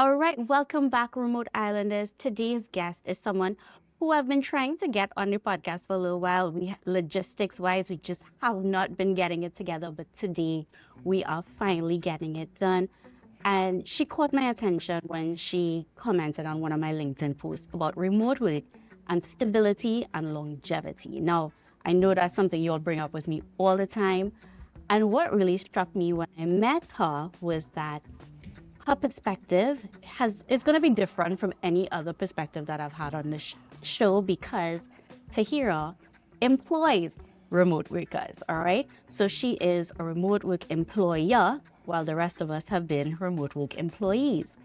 All right, welcome back, Remote Islanders. Today's guest is someone who I've been trying to get on the podcast for a little while. Logistics wise, we just have not been getting it together, but today we are finally getting it done. And she caught my attention when she commented on one of my LinkedIn posts about remote work and stability and longevity. Now, I know that's something you'll bring up with me all the time. And what really struck me when I met her was that her perspective is going to be different from any other perspective that I've had on this show because Tahirah employs remote workers, all right? So she is a remote work employer while the rest of us have been remote work employees.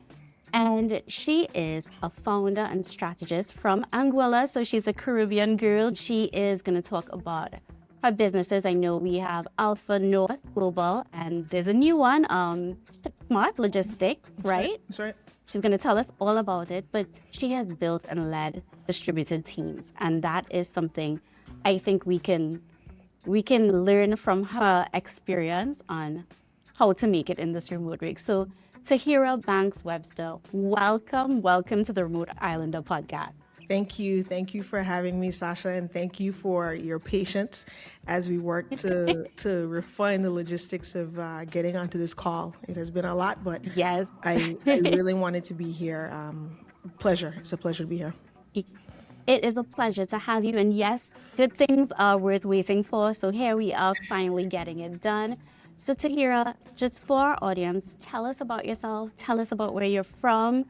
And she is a founder and strategist from Anguilla. So she's a Caribbean girl. She is going to talk about her businesses. I know we have AlphaNorth Global, and there's a new one, ShipSmart Logistics, right? That's right. She's going to tell us all about it, but she has built and led distributed teams, and that is something I think we can learn from her experience on how to make it in this remote work. So, Tahirah Banks-Webster, welcome to the Remote Islander podcast. Thank you. Thank you for having me, Sasha, and thank you for your patience as we work to refine the logistics of getting onto this call. It has been a lot, but Yes. I really wanted to be here. Pleasure. It's a pleasure to be here. It is a pleasure to have you. And yes, good things are worth waiting for. So here we are finally getting it done. So Tahirah, just for our audience, tell us about yourself, tell us about where you're from,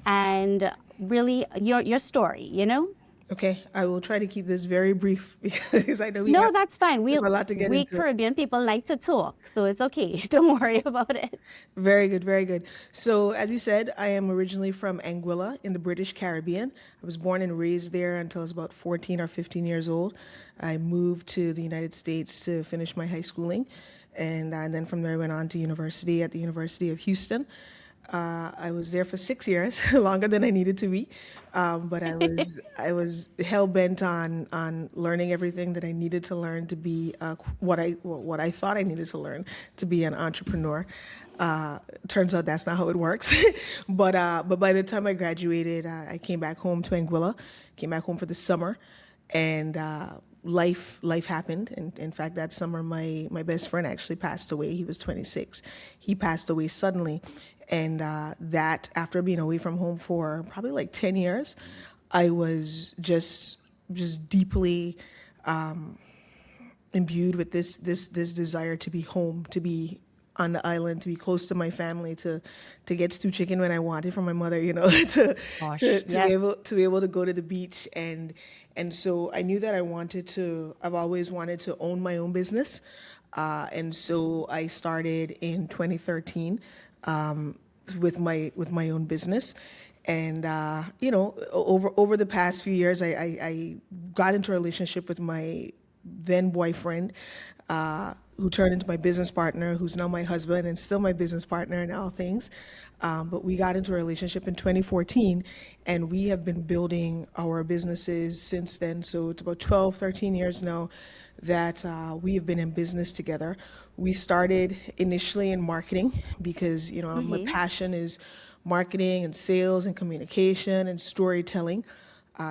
and really your story, you know? Okay, I will try to keep this very brief because I know that's fine. have a lot to get we into. Caribbean people like to talk, so it's okay. Don't worry about it. Very good, very good. So, as you said, I am originally from Anguilla in the British Caribbean. I was born and raised there until I was about 14 or 15 years old. I moved to the United States to finish my high schooling, and then from there I went on to university at the University of Houston. I was there for 6 years, longer than I needed to be, but I was hell bent on learning everything that I needed to learn to be what I thought I needed to learn to be an entrepreneur. Turns out that's not how it works, but by the time I graduated, I came back home to Anguilla, came back home for the summer, and life happened. And in fact, that summer, my best friend actually passed away. He was 26. He passed away suddenly. And that after being away from home for probably like 10 years, I was just deeply imbued with this desire to be home, to be on the island, to be close to my family, to get stew chicken when I wanted from my mother, to be able to go to the beach, and so I knew that I've always wanted to own my own business, and so I started in 2013 with my own business. And over the past few years, I got into a relationship with my then boyfriend, who turned into my business partner, who's now my husband and still my business partner in all things. But we got into a relationship in 2014, and we have been building our businesses since then. So it's about 12, 13 years now that we have been in business together. We started initially in marketing because, my passion is marketing and sales and communication and storytelling.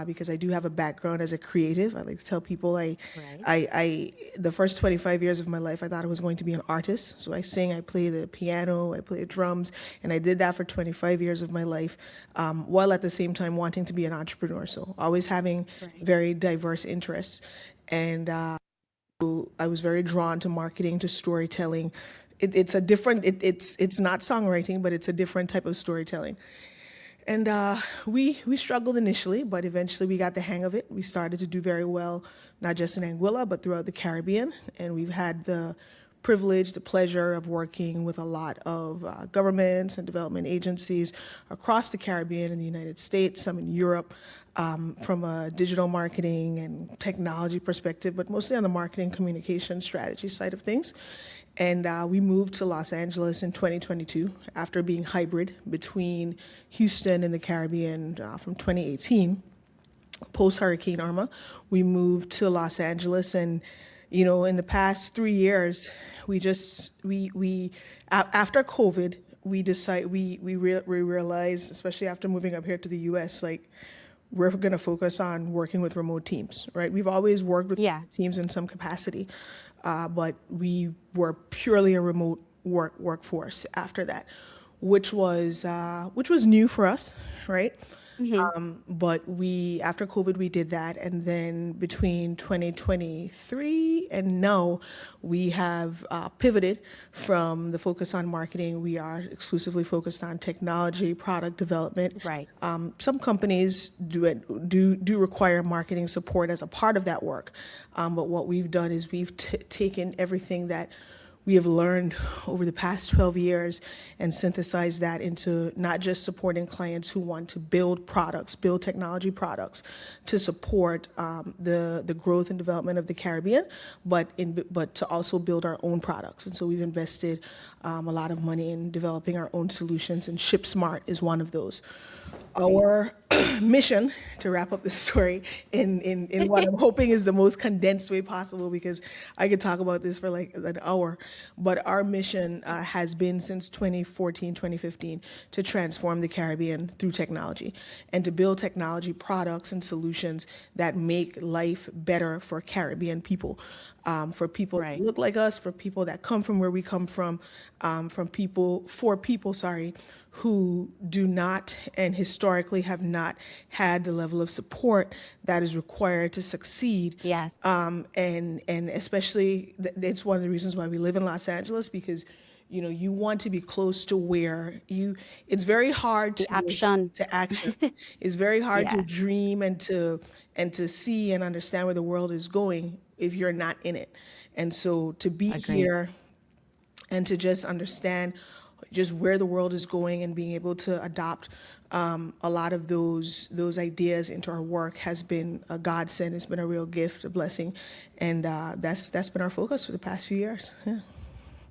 Because I do have a background as a creative. I like to tell people the first 25 years of my life, I thought I was going to be an artist. So I sing, I play the piano, I play drums, and I did that for 25 years of my life, while at the same time wanting to be an entrepreneur. So always having very diverse interests. And so I was very drawn to marketing, to storytelling. It's not songwriting, but it's a different type of storytelling. And we struggled initially, but eventually we got the hang of it. We started to do very well, not just in Anguilla, but throughout the Caribbean. And we've had the privilege, the pleasure of working with a lot of governments and development agencies across the Caribbean and the United States, some in Europe, from a digital marketing and technology perspective, but mostly on the marketing communication strategy side of things. And we moved to Los Angeles in 2022 after being hybrid between Houston and the Caribbean from 2018. Post Hurricane Irma, we moved to Los Angeles, and in the past 3 years, after COVID, we realized, especially after moving up here to the U.S., like we're going to focus on working with remote teams, right? We've always worked with Yeah. teams in some capacity, but we were purely a remote workforce after that, which was new for us, right? Hmm. But after COVID, we did that. And then between 2023 and now, we have pivoted from the focus on marketing. We are exclusively focused on technology, product development. Right. Some companies do require marketing support as a part of that work. But what we've done is we've taken everything that we have learned over the past 12 years and synthesized that into not just supporting clients who want to build products, build technology products to support the growth and development of the Caribbean, but to also build our own products. And so we've invested a lot of money in developing our own solutions, and ShipSmart is one of those. Our mission, to wrap up the story in what I'm hoping is the most condensed way possible, because I could talk about this for like an hour, but our mission has been since 2014, 2015 to transform the Caribbean through technology and to build technology products and solutions that make life better for Caribbean people. For people that Right. look like us, for people that come from where we come from for people, sorry, who do not and historically have not had the level of support that is required to succeed. Yes. And especially, it's one of the reasons why we live in Los Angeles, because you want to be close to where it's very hard The action. to action. It's very hard to Yeah. dream and to see and understand where the world is going if you're not in it. And so to be Agreed. here and to just understand just where the world is going and being able to adopt a lot of those ideas into our work has been a godsend. It's been a real gift, a blessing, and that's been our focus for the past few years. Yeah.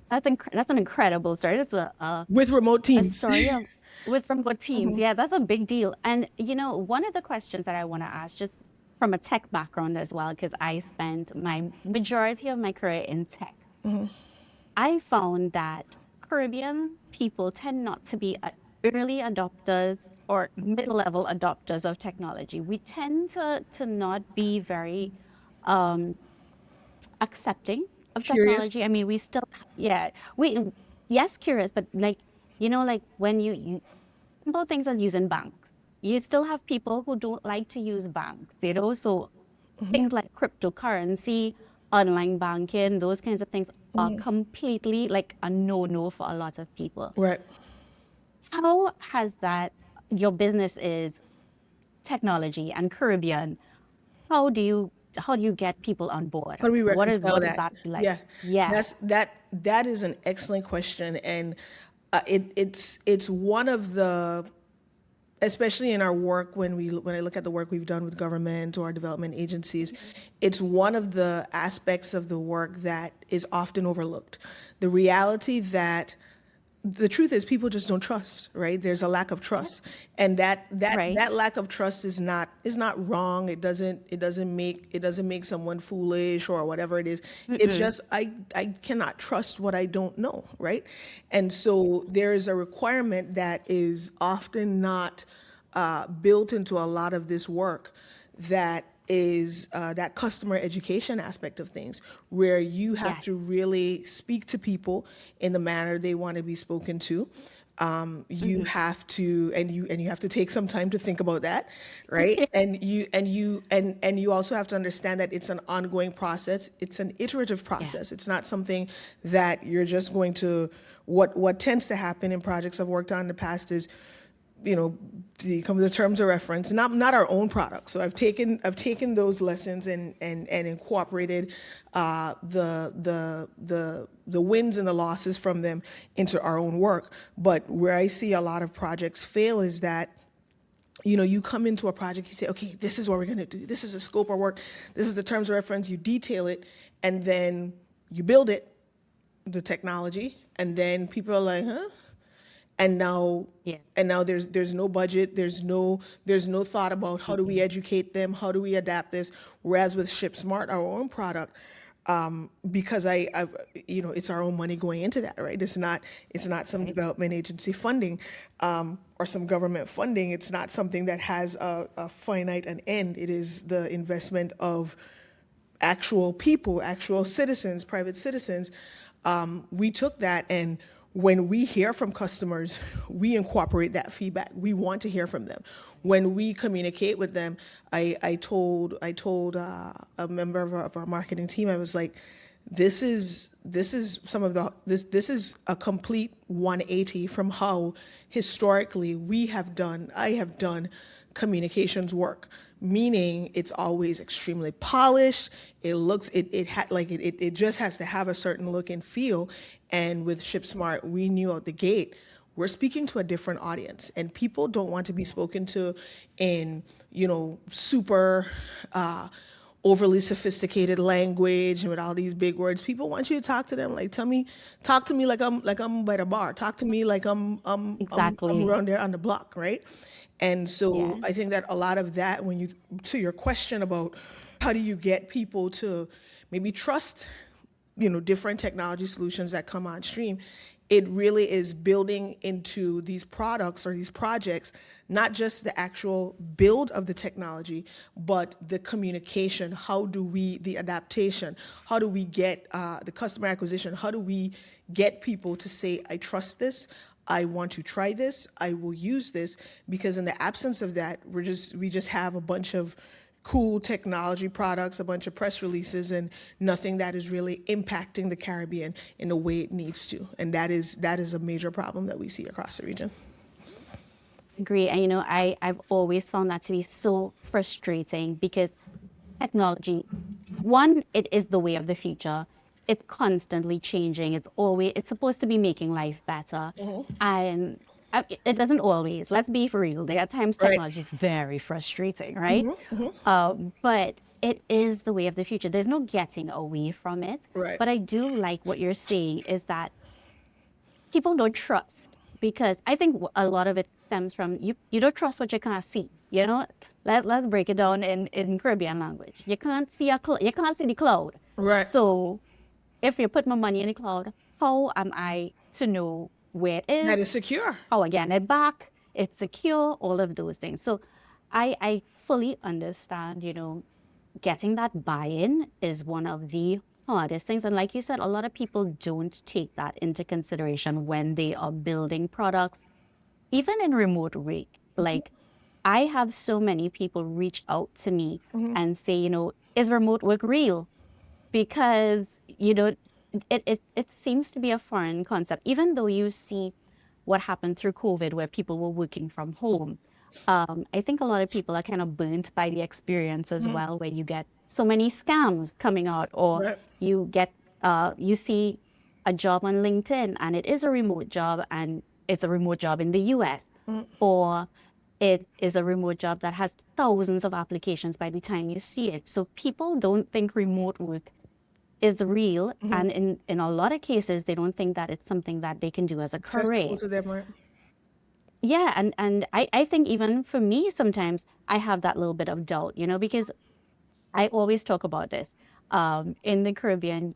That's an incredible story. That's With remote a teams. story of with remote teams. Yeah, that's a big deal. And one of the questions that I want to ask, just from a tech background as well, because I spent my majority of my career in tech. I found that Caribbean people tend not to be early adopters or middle-level adopters of technology. We tend to not be very um, accepting of Curious. technology. I mean, we still, yeah, yes, curious, but like, like when you simple things as using banks, you still have people who don't like to use banks. So things like cryptocurrency, online banking, those kinds of things are completely like a no-no for a lot of people. Right. How has your business is technology and Caribbean, how do you get people on board? How do we reconcile What is that? that like? Yeah, Yeah. that is an excellent question, and it's one of the, especially in our work, when I look at the work we've done with government or development agencies, it's one of the aspects of the work that is often overlooked. The reality that the truth is people just don't trust, right? There's a lack of trust, and Right. that lack of trust is not wrong. It doesn't make someone foolish or whatever it is. It's Mm-mm. just I cannot trust what I don't know, right? And so there is a requirement that is often not built into a lot of this work, that is that customer education aspect of things, where you have Yes. to really speak to people in the manner they want to be spoken to. You Hmm. have to, and you have to take some time to think about that, right? And you also have to understand that it's an ongoing process. It's an iterative Yeah. process. It's not something that you're just going to. What tends to happen in projects I've worked on in the past is, come the terms of reference, not our own products. So I've taken those lessons and incorporated the wins and the losses from them into our own work. But where I see a lot of projects fail is that, you come into a project, you say, okay, this is what we're going to do. This is a scope of work. This is the terms of reference. You detail it, and then you build it, the technology, and then people are like, huh? and now Yeah. and now there's no budget, there's no thought about how do we Mm-mm. educate them, how do we adapt this. Whereas with ShipSmart, our own product, because it's our own money going into that, right? It's not some development agency funding, or some government funding. It's not something that has a finite an end. It is the investment of actual people, actual citizens, private citizens. We took that, and when we hear from customers, we incorporate that feedback. We want to hear from them. When we communicate with them, I told a member of our marketing team, I was like, this is a complete 180 from how historically I have done communications work, meaning it's always extremely polished. It just has to have a certain look and feel. And with ShipSmart, we knew out the gate, we're speaking to a different audience, and people don't want to be spoken to in super overly sophisticated language and with all these big words. People want you to talk to them like, talk to me like I'm by the bar. Talk to me like I'm Exactly. around there on the block, right? And so Yeah. I think that a lot of that, to your question about how do you get people to maybe trust, different technology solutions that come on stream, it really is building into these products or these projects, not just the actual build of the technology, but the communication. The adaptation, how do we get the customer acquisition? How do we get people to say, I trust this, I want to try this, I will use this? Because in the absence of that, we just have a bunch of cool technology products, a bunch of press releases, and nothing that is really impacting the Caribbean in the way it needs to. And that is a major problem that we see across the region. Agree. And I've always found that to be so frustrating because technology, one, it is the way of the future. It's constantly changing. It's supposed to be making life better. And it doesn't always. Let's be for real. There are times Right. technology is very frustrating, right? But it is the way of the future. There's no getting away from it. Right. But I do like what you're saying is that people don't trust, because I think a lot of it stems from you don't trust what you can't see. Let's break it down in Caribbean language. You can't see you can't see the cloud. Right. So if you put my money in the cloud, how am I to know where it That is? is secure. How I get it back? It's secure, all of those things. So I fully understand, getting that buy-in is one of the hardest things. And like you said, a lot of people don't take that into consideration when they are building products, even in remote work. Like, I have so many people reach out to me and say, is remote work real? Because, it seems to be a foreign concept, even though you see what happened through COVID where people were working from home. I think a lot of people are kind of burnt by the experience as well, where you get so many scams coming out, or Right. you see a job on LinkedIn and it is a remote job, and it's a remote job in the US, or it is a remote job that has thousands of applications by the time you see it. So people don't think remote work is real. And in a lot of cases, they don't think that it's something that they can do as a Accessible career. to them, right? Yeah, and I think even for me, sometimes I have that little bit of doubt, because I always talk about this. In the Caribbean,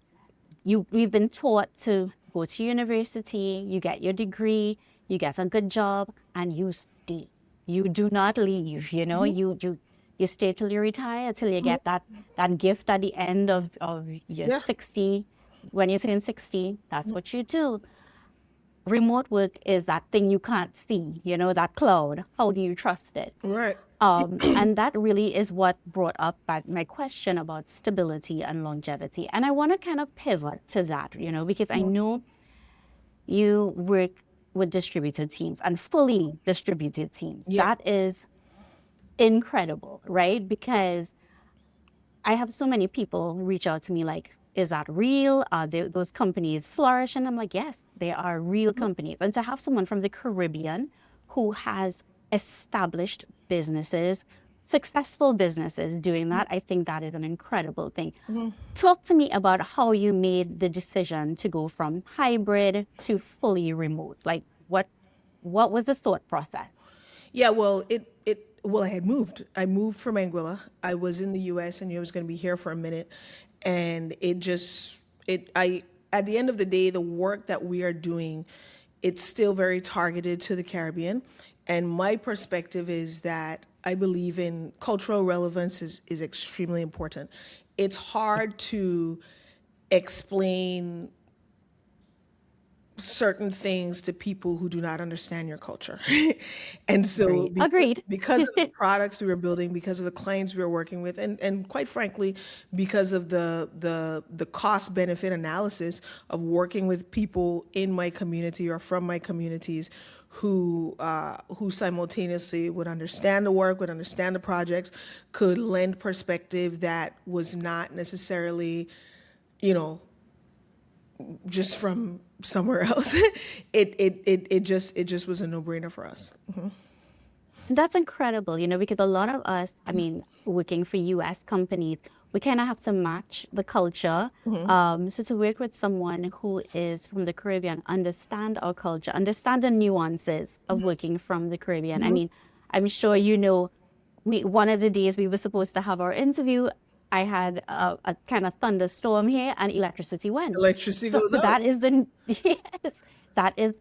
we've been taught to go to university, you get your degree, you get a good job, and you stay. You do not leave, you stay till you retire, till you get that gift at the end of your Yeah. 60. When you turn 60, that's what you do. Remote work is that thing you can't see, that cloud. How do you trust it? Right. And that really is what brought up my question about stability and longevity. And I want to kind of pivot to that, because I know you work with distributed teams and fully distributed teams. Yeah. That is incredible, right? Because I have so many people reach out to me like, is that real? Are those companies flourish? And I'm like, yes, they are real companies. And to have someone from the Caribbean who has established businesses, successful businesses doing that, I think that is an incredible thing. Talk to me about how you made the decision to go from hybrid to fully remote. Like, what was the thought process? Yeah, well, I had moved. I moved from Anguilla. I was in the U.S. and I was going to be here for a minute, and at the end of the day, the work that we are doing, it's still very targeted to the Caribbean. And my perspective is that I believe in cultural relevance is extremely important. It's hard to explain certain things to people who do not understand your culture. And so Agreed. because of the products we were building, because of the clients we were working with, and quite frankly, because of the cost benefit analysis of working with people in my community or from my communities who simultaneously would understand the work, would understand the projects, could lend perspective that was not necessarily, just from somewhere else. It just was a no-brainer for us. That's incredible, because a lot of us, I mean, working for US companies, we kind of have to match the culture. So to work with someone who is from the Caribbean, understand our culture, understand the nuances of working from the Caribbean. I mean, I'm sure one of the days we were supposed to have our interview, I had a kind of thunderstorm here and electricity went. Electricity So goes out that is yes, that is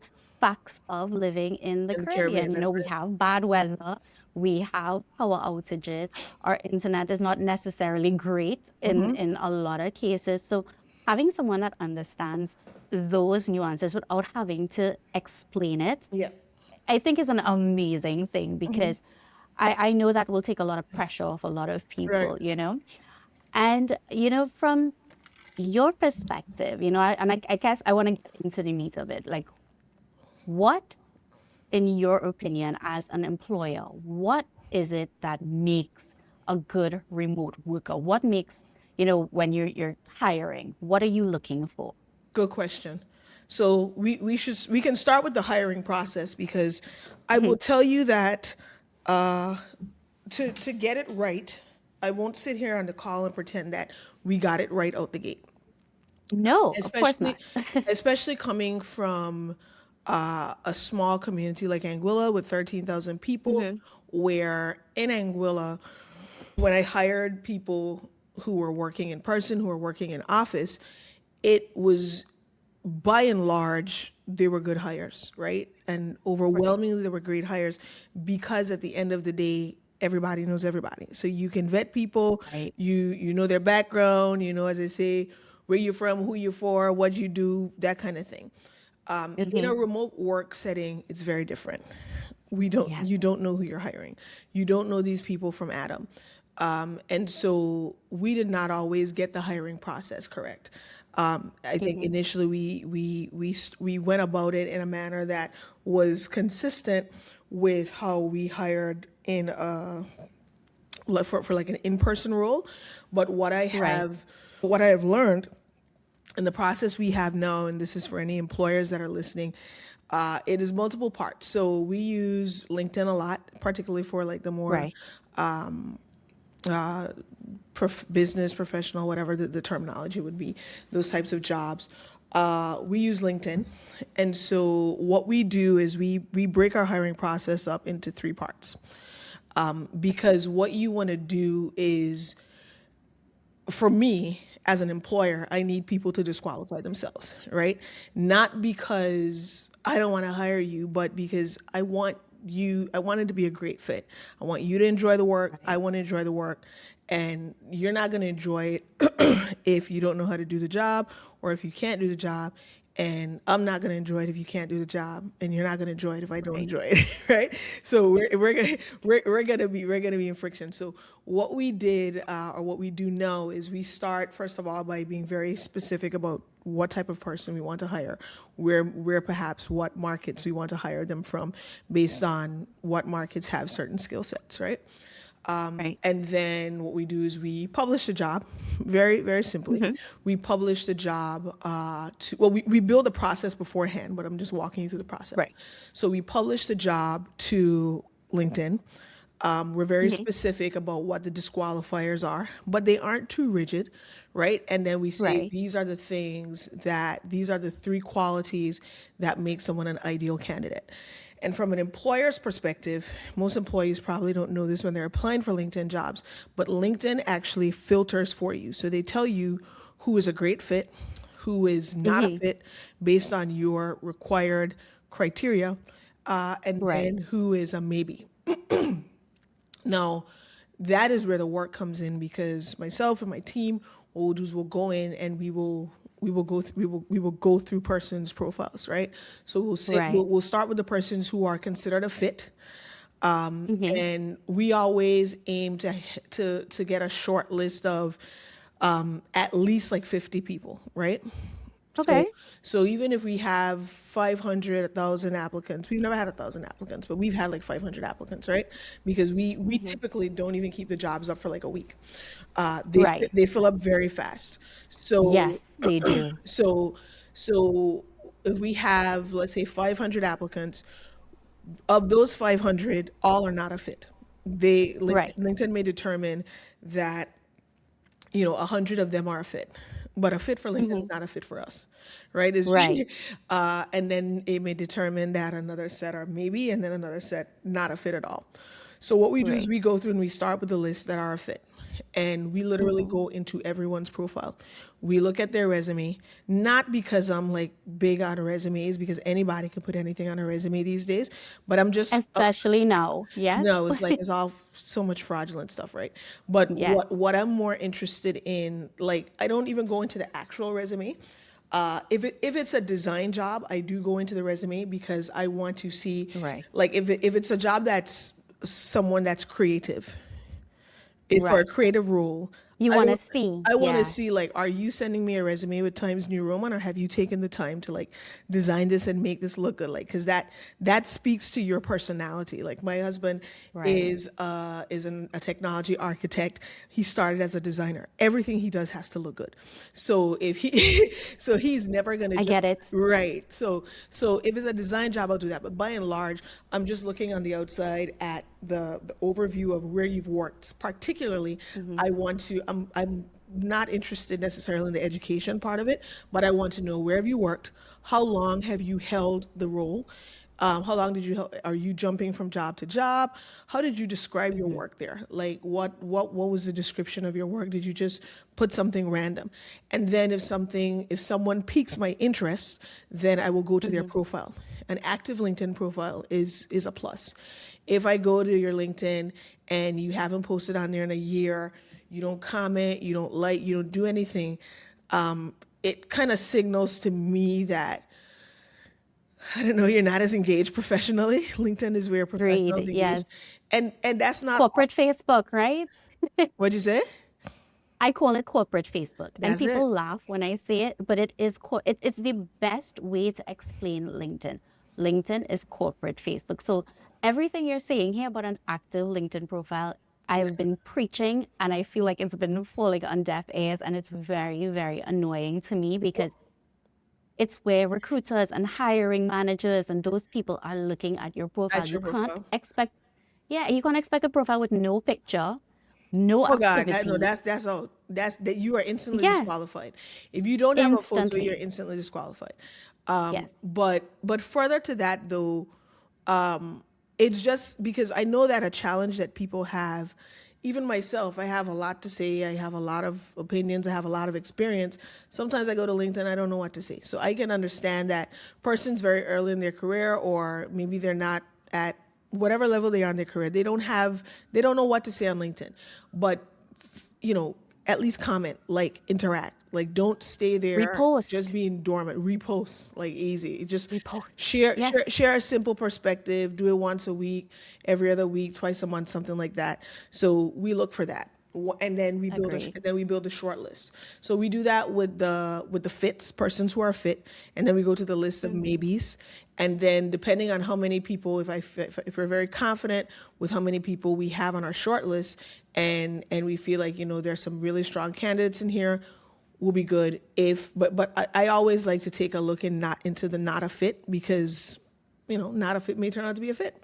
facts of living in the in the Caribbean. Caribbean. That's We right. have bad weather, we have power outages, our internet is not necessarily great in a lot of cases. So having someone that understands those nuances without having to explain it, Yeah. I think is an amazing thing because I know that will take a lot of pressure off a lot of Right. people. And, from your perspective, I guess I want to get into the meat of it. Like, what, in your opinion, as an employer, what is it that makes a good remote worker? What makes, when you're hiring, what are you looking for? Good question. So we can start with the hiring process because I will Mhm. tell you that to get it right, I won't sit here on the call and pretend that we got it right out the gate. No, of course Especially not. especially coming from a small community like Anguilla with 13,000 people, Mhm. where in Anguilla, when I hired people who were working in person, who were working in office, it was by and large, they were good hires, right? And Right. overwhelmingly, they were great hires because at the end of the day, everybody knows everybody. So you can vet people, Right. you know their background, as I say, where you're from, who you're for, what you do, that kind of thing. In a Mhm. remote work setting, it's very different. Yes. You don't know who you're hiring. You don't know these people from Adam. And so we did not always get the hiring process correct. I think Mhm. initially we went about it in a manner that was consistent with how we hired in for like an in-person role. But Right. what I have learned in the process we have now, and this is for any employers that are listening, it is multiple parts. So we use LinkedIn a lot, particularly for like the more Right. business, professional, whatever the terminology would be, those types of jobs. We use LinkedIn. And so what we do is we break our hiring process up into three parts. Because what you want to do is, for me as an employer, I need people to disqualify themselves, right? Not because I don't want to hire you, but because I want it to be a great fit. I want you to enjoy the work. I Right. want to enjoy the work. And you're not going to enjoy it if you don't know how to do the job or if you can't do the job. And I'm not going to enjoy it if you can't do the job, and you're not going to enjoy it if I don't Right. enjoy it, right? So we're gonna be in friction. So what we did, or what we do now, is we start first of all by being very specific about what type of person we want to hire, where perhaps what markets we want to hire them from, based on what markets have certain skill sets, right? Right. And then what we do is we publish the job, very, very simply. Mhm. We publish the job we build a process beforehand, but I'm just walking you through the process. Right. So we publish the job to LinkedIn. We're very Mhm. specific about what the disqualifiers are, but they aren't too rigid, right? And then we say Right. these are the three qualities that make someone an ideal candidate. And from an employer's perspective, most employees probably don't know this when they're applying for LinkedIn jobs, but LinkedIn actually filters for you. So they tell you who is a great fit, who is not a Mm-hmm. fit based on your required criteria, and Right. then who is a maybe. Now, that is where the work comes in because myself and my team, what we'll do is we'll go in and we will go through persons' profiles, right? So Right. we'll start with the persons who are considered a fit, Mm-hmm. and we always aim to get a short list of at least like 50 people, right? So, Okay. so even if we have 500, 1,000 applicants, we've never had 1,000 applicants, but we've had like 500 applicants, right? Because we Mm-hmm. typically don't even keep the jobs up for like a week. Right. They fill up very fast. So, Yes, they do. so, so if we have, let's say, 500 applicants, of those 500, all are not a fit. Right. LinkedIn may determine that 100 of them are a fit, but a fit for LinkedIn Mm-hmm. is not a fit for us, right? Is Right. and then it may determine that another set are maybe, and then another set not a fit at all. So what we do is Right. we go through and we start with the list that are a fit. And we literally Mm-hmm. go into everyone's profile. We look at their resume, not because I'm like big on resumes, because anybody can put anything on a resume these days, but I'm just Especially now. Yes. no, it's like it's all so much fraudulent stuff, right? But Yes. what I'm more interested in, like I don't even go into the actual resume. If it's a design job, I do go into the resume because I want to see, Right. like if it's a job that's someone that's creative, if for a Right. creative role, You I want to want see. I want to Yeah. see like, are you sending me a resume with Times New Roman, or have you taken the time to like design this and make this look good? Like, because that speaks to your personality. Like my husband Right. a technology architect. He started as a designer. Everything he does has to look good. So if he so he's never gonna I just get it. right. So if it's a design job, I'll do that. But by and large, I'm just looking on the outside at the overview of where you've worked. Particularly, Mm-hmm. I want to. I'm not interested necessarily in the education part of it, but I want to know where have you worked, how long have you held the role, how long are you jumping from job to job? How did you describe your Mm-hmm. work there? Like what was the description of your work? Did you just put something random? And then if someone piques my interest, then I will go to their Mm-hmm. profile. An active LinkedIn profile is a plus. If I go to your LinkedIn and you haven't posted on there in a year, you don't comment, you don't like, you don't do anything, it kind of signals to me that I don't know, you're not as engaged professionally. LinkedIn is where Agreed. professionals engage. Yes. And that's not Corporate Facebook, right? what'd you say? I call it corporate Facebook, and That's people it. laugh when I say it, but it is it's the best way to explain LinkedIn. LinkedIn is corporate Facebook. So everything you're saying here about an active LinkedIn profile, I've been preaching, and I feel like it's been falling on deaf ears, and it's very, very annoying to me because it's where recruiters and hiring managers and those people are looking at your profile. That's You your can't profile. expect, yeah, you can't expect a profile with no picture, no Oh God, that no, activity. that's all. That's that you are instantly Yeah, disqualified. If you don't have a photo, you're instantly. instantly disqualified. Yes. But further to that though, it's just because I know that a challenge that people have, even myself, I have a lot to say. I have a lot of opinions. I have a lot of experience. Sometimes I go to LinkedIn, I don't know what to say. So I can understand that persons very early in their career, or maybe they're not at whatever level they are in their career, they don't know what to say on LinkedIn. But at least comment, like, interact. Like, don't stay there just Repost. being dormant. Repost, like, easy. Just Repost. share, Yes. share, share a simple perspective. Do it once a week, every other week, twice a month, something like that. So we look for that. And then Agreed. we build a short list. So we do that with the fits, persons who are fit, and then we go to the list of Mhm. maybes, and then depending on how many people, if we're very confident with how many people we have on our short list, and we feel like there's some really strong candidates in here, we'll be good. If but I always like to take a look into the not a fit, because not a fit may turn out to be a fit.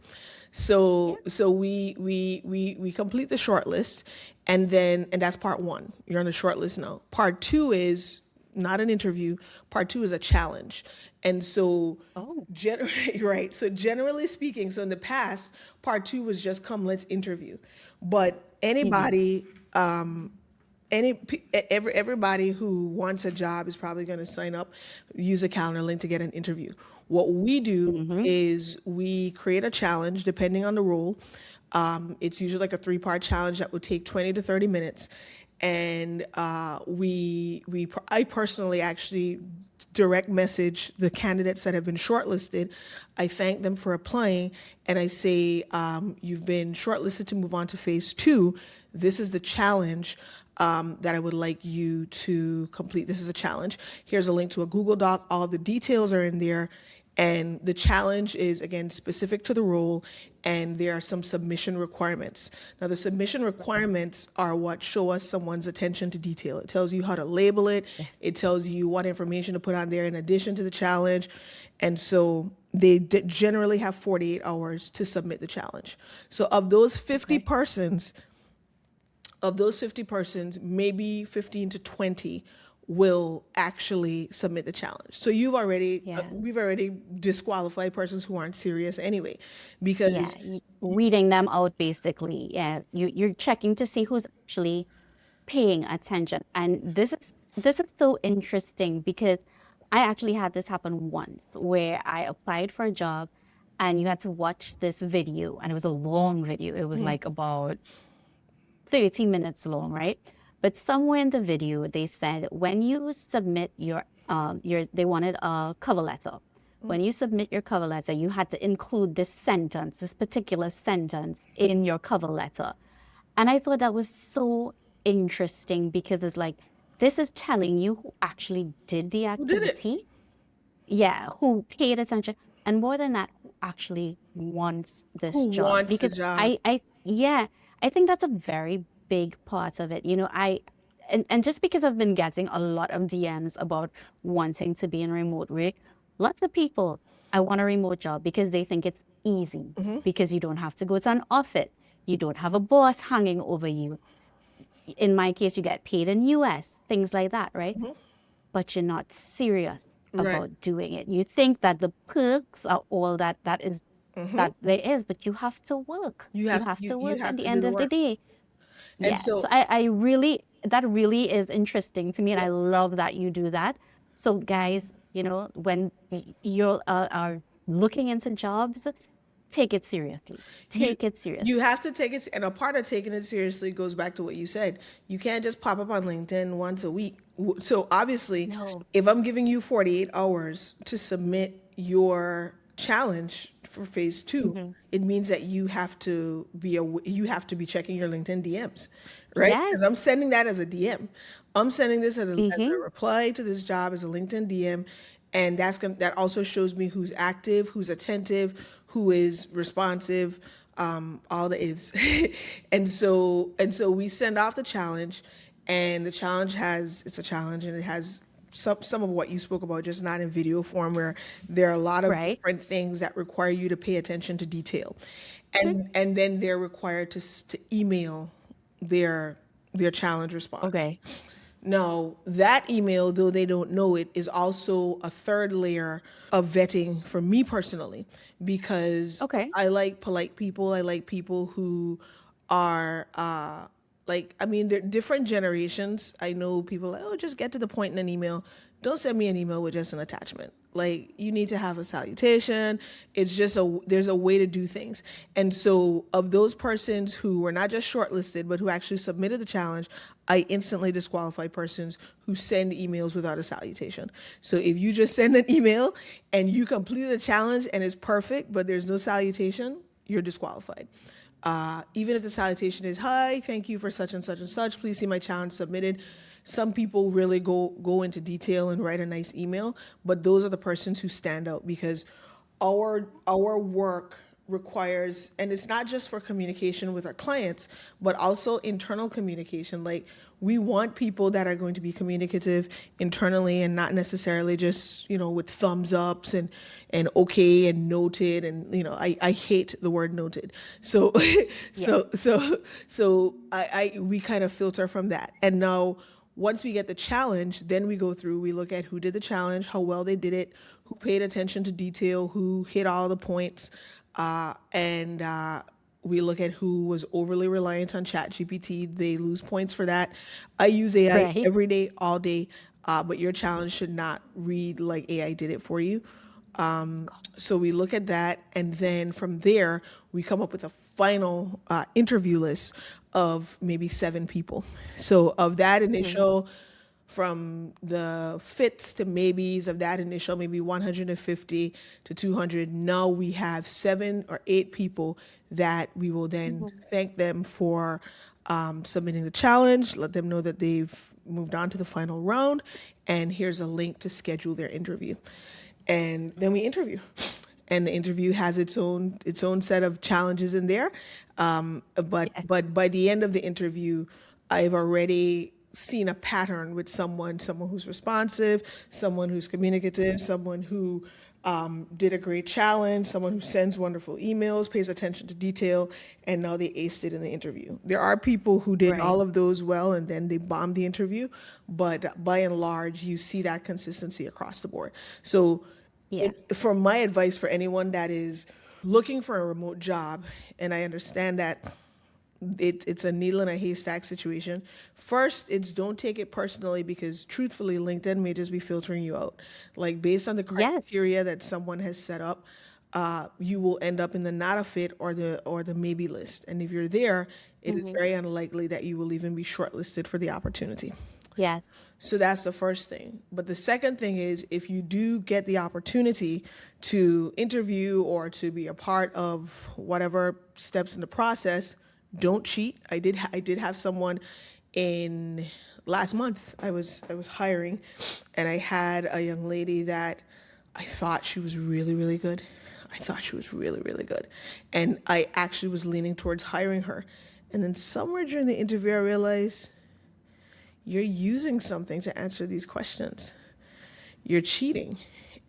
Yeah. So we complete the short list, and that's part one. You're on the short list now. Part two is not an interview. Part two is a challenge. And so, Oh. right. So generally speaking, so in the past, part two was just come, let's interview. But Mhm. anybody, everybody who wants a job is probably going to sign up, use a calendar link to get an interview. What we do Mhm. is we create a challenge depending on the role. It's usually like a three-part challenge that would take 20 to 30 minutes. And I personally actually direct message the candidates that have been shortlisted. I thank them for applying, and I say, you've been shortlisted to move on to phase two. This is the challenge that I would like you to complete. This is a challenge. Here's a link to a Google Doc. All the details are in there. And the challenge is, again, specific to the role, and there are some submission requirements. Now, the submission requirements are what show us someone's attention to detail. It tells you how to label it, Yes. it tells you what information to put on there in addition to the challenge. And so they generally have 48 hours to submit the challenge. So Okay. of those 50 persons, maybe 15 to 20 will actually submit the challenge. So Yeah. we've already disqualified persons who aren't serious anyway, Yeah. because Weeding them out basically. Yeah. You're checking to see who's actually paying attention. And this is so interesting because I actually had this happen once where I applied for a job and you had to watch this video and it was a long video. It was like about 30 minutes long, right? But somewhere in the video they said when you submit your they wanted a cover letter. When you submit your cover letter, you had to include this particular sentence in your cover letter. And I thought that was so interesting because it's like, this is telling you who actually did the who did it? activity, yeah, who paid attention, and more than that, who actually wants this Who job. wants the Because job? yeah, I think that's a very big part of it. And just because I've been getting a lot of DMs about wanting to be in remote work, lots of people, I want a remote job because they think it's easy, because you don't have to go to an office. You don't have a boss hanging over you. In my case, you get paid in US, things like that, right? But you're not serious Right. about doing it. You think that the perks are all that there is, but you have to work. You have to You work at have the to do end the of the work. day. And Yeah. So so, I really that really is interesting to me, and yeah, I love that you do that. So guys, when you are looking into jobs, take it seriously. you Take it you seriously. have to take it, and a part of taking it seriously goes back to what you said. You can't just pop up on LinkedIn once a week. So obviously, No. if I'm giving you 48 hours to submit your challenge for phase two, Hmm. it means that you have to be checking your LinkedIn DMs, right? Because Yes. I'm sending that as a DM. I'm sending this as a Hmm. reply to this job as a LinkedIn DM, and that also shows me who's active, who's attentive, who is responsive, all the ifs. And so we send off the challenge, and the challenge has it's a challenge, and it has some of what you spoke about, just not in video form, where there are a lot of Right. different things that require you to pay attention to detail, Mhm. and then they're required to email their their challenge response. Okay. Now, that email, though they don't know it, is also a third layer of vetting for me personally, because Okay. I like polite people. I like people who are I mean, they're different generations. I know people like, oh, just get to the point in an email. Don't send me an email with just an attachment. Like, you need to have a salutation. There's a way to do things. And so, of those persons who were not just shortlisted, but who actually submitted the challenge, I instantly disqualify persons who send emails without a salutation. So if you just send an email and you complete the challenge and it's perfect, but there's no salutation, you're disqualified. Even if the salutation is, hi, thank you for such and such and such, please see my challenge submitted. Some people really go into detail and write a nice email, but those are the persons who stand out, because our work requires, and it's not just for communication with our clients, but also internal communication. Like, we want people that are going to be communicative internally, and not necessarily just, with thumbs ups and okay and noted. And I hate the word noted. So Yeah. so we kind of filter from that. And now, Once we get the challenge, then we go through, we look at who did the challenge, how well they did it, who paid attention to detail, who hit all the points, and we look at who was overly reliant on ChatGPT. They lose points for that. I use AI Right. every day, all day, but your challenge should not read like AI did it for you. So we look at that, and then from there, we come up with a final interview list of maybe 7 people. So of that Mhm. initial, from the fits to maybes of that initial, maybe 150 to 200, now we have 7 or 8 people that we will then Mhm. thank them for submitting the challenge, let them know that they've moved on to the final round, and here's a link to schedule their interview. And then we interview, and the interview has its own set of challenges in there. But Yes. but by the end of the interview, I've already seen a pattern with someone who's responsive, someone who's communicative, someone who did a great challenge, someone who sends wonderful emails, pays attention to detail, and now they aced it in the interview. There are people who did Right. all of those well and then they bombed the interview, but by and large, you see that consistency across the board. So, Yeah. for my advice for anyone that is looking for a remote job, and I understand that it's a needle in a haystack situation. First, it's don't take it personally, because truthfully, LinkedIn may just be filtering you out. Like, based on the Yes. criteria that someone has set up, you will end up in the not a fit or the maybe list. And if you're there, it is Hmm. very unlikely that you will even be shortlisted for the opportunity. Yes. So that's the first thing. But the second thing is, if you do get the opportunity to interview or to be a part of whatever steps in the process, don't cheat. I did have someone in last month. I was hiring, and I had a young lady that I thought she was really, really good. I thought she was really, really good. And I actually was leaning towards hiring her. And then somewhere during the interview, I realized you're using something to answer these questions. You're cheating.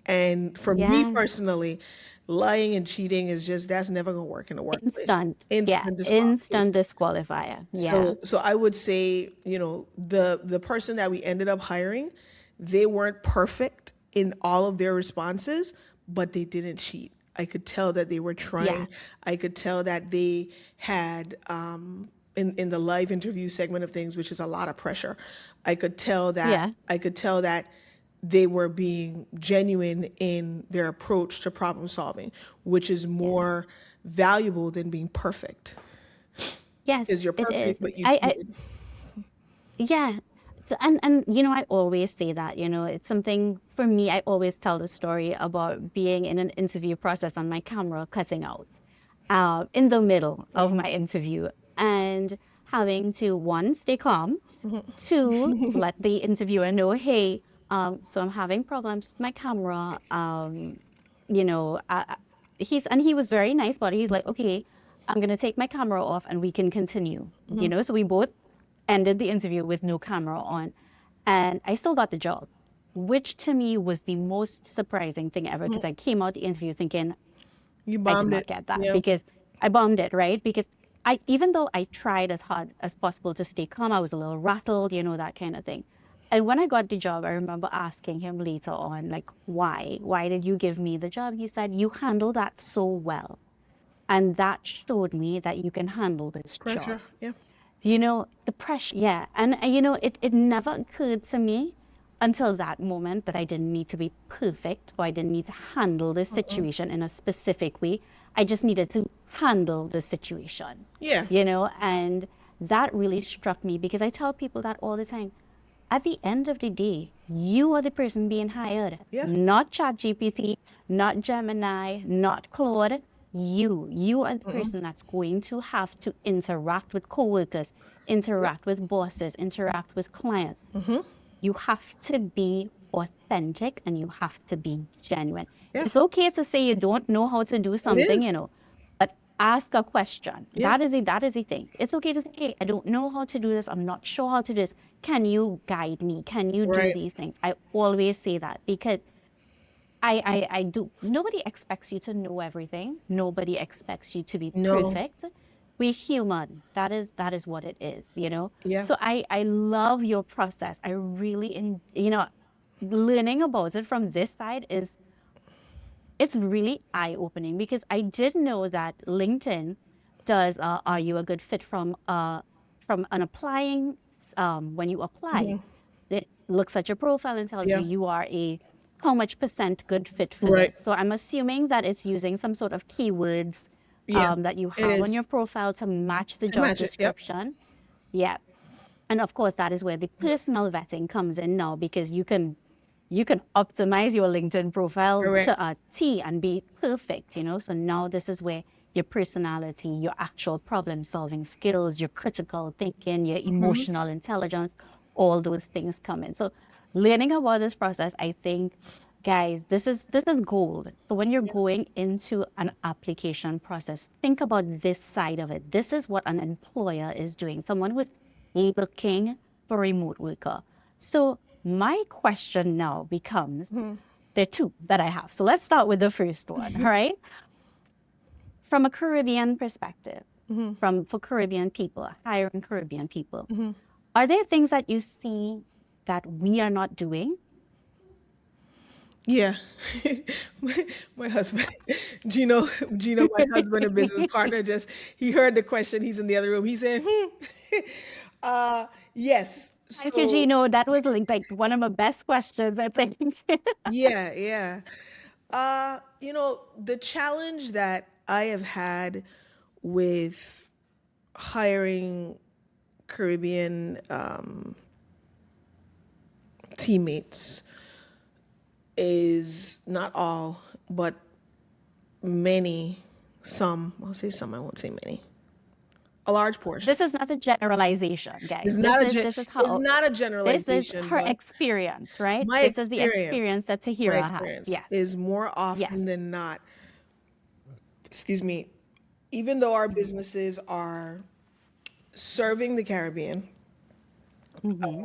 And for me Yeah. personally, lying and cheating is just, that's never going to work in the workplace. Instant. Yeah. Instant disqualification. Instant disqualifier. Yeah. So I would say, the person that we ended up hiring, they weren't perfect in all of their responses, but they didn't cheat. I could tell that they were Yeah. trying. I could tell that they had, in the live interview segment of things, which is a lot of pressure. I could tell that Yeah. I could tell that they were being genuine in their approach to problem solving, which is Yeah. more valuable than being perfect. Yes, Because you're it is. perfect, but you I cheated. Yeah. So, and I always say that, it's something for me. I always tell the story about being in an interview process and my camera cutting out in the middle of my interview, and having to, one, stay calm, two, let the interviewer know, hey, so I'm having problems with my camera. You know, he was very nice, but he's like, okay, I'm gonna take my camera off and we can continue. So we both ended the interview with no camera on, and I still got the job, which to me was the most surprising thing ever, because I came out the interview thinking You I did bombed not it. get that, Yeah. because I bombed it, right? Because even though I tried as hard as possible to stay calm, I was a little rattled, that kind of thing. And when I got the job, I remember asking him later on, like, why? Why did you give me the job? He said, you handle that so well. And that showed me that you can handle this job. Pressure. Yeah. The pressure, yeah. And, it never occurred to me until that moment that I didn't need to be perfect, or I didn't need to handle this situation in a specific way. I just needed to handle the situation, Yeah. and that really struck me, because I tell people that all the time. At the end of the day, you are the person being hired, Yeah. not ChatGPT, not Gemini, not Claude. You are the person that's going to have to interact with coworkers, Yeah. interact with bosses, interact with clients. You have to be authentic and you have to be genuine. Yeah. It's okay to say you don't know how to do It something, is. but ask a question. Yeah. That is a thing. It's okay to say, hey, I don't know how to do this. I'm not sure how to do this. Can you guide me? Can you do Right. these things? I always say that, because I do. Nobody expects you to know everything. Nobody expects you to be No. perfect. we human. That is what it is, Yeah. So I love your process. I really learning about it from this side is it's really eye-opening because I did know that LinkedIn does are you a good fit from an applying when you apply, it looks at your profile and tells you Yeah. you are a how much percent good fit for Right. this. So I'm assuming that it's using some sort of keywords Yeah. that you It have on is your profile to match the to job match it. Yep. description. Yeah. And of course, that is where the personal vetting comes in now because you can optimize your LinkedIn profile Correct. to a T and be perfect. So now this is where your personality, your actual problem solving skills, your critical thinking, your emotional intelligence, all those things come in. So learning about this process, I think, guys, this is gold. So when you're going into an application process, think about this side of it. This is what an employer is doing. Someone who's looking for a remote worker. So my question now becomes, there are two that I have. So let's start with the first one, all right? From a Caribbean perspective, for Caribbean people, hiring Caribbean people, are there things that you see that we are not doing? Yeah. My husband, Gino, my husband and business partner, just he heard the question. He's in the other room. He said, yes. Thank you, So Gino. That was like one of my best questions, I think. yeah, yeah. The challenge that I have had with hiring Caribbean teammates is not all, but many, some, I'll say some, I won't say many, a large portion. This is not a generalization, It's guys. This not a is gen- this is it's how not a this is generalization, her but experience, right? my This is the experience, experience that my Tahirah has. experience Yes. is more often Yes. than not, excuse me, even though our businesses are serving the Caribbean, Mm-hmm.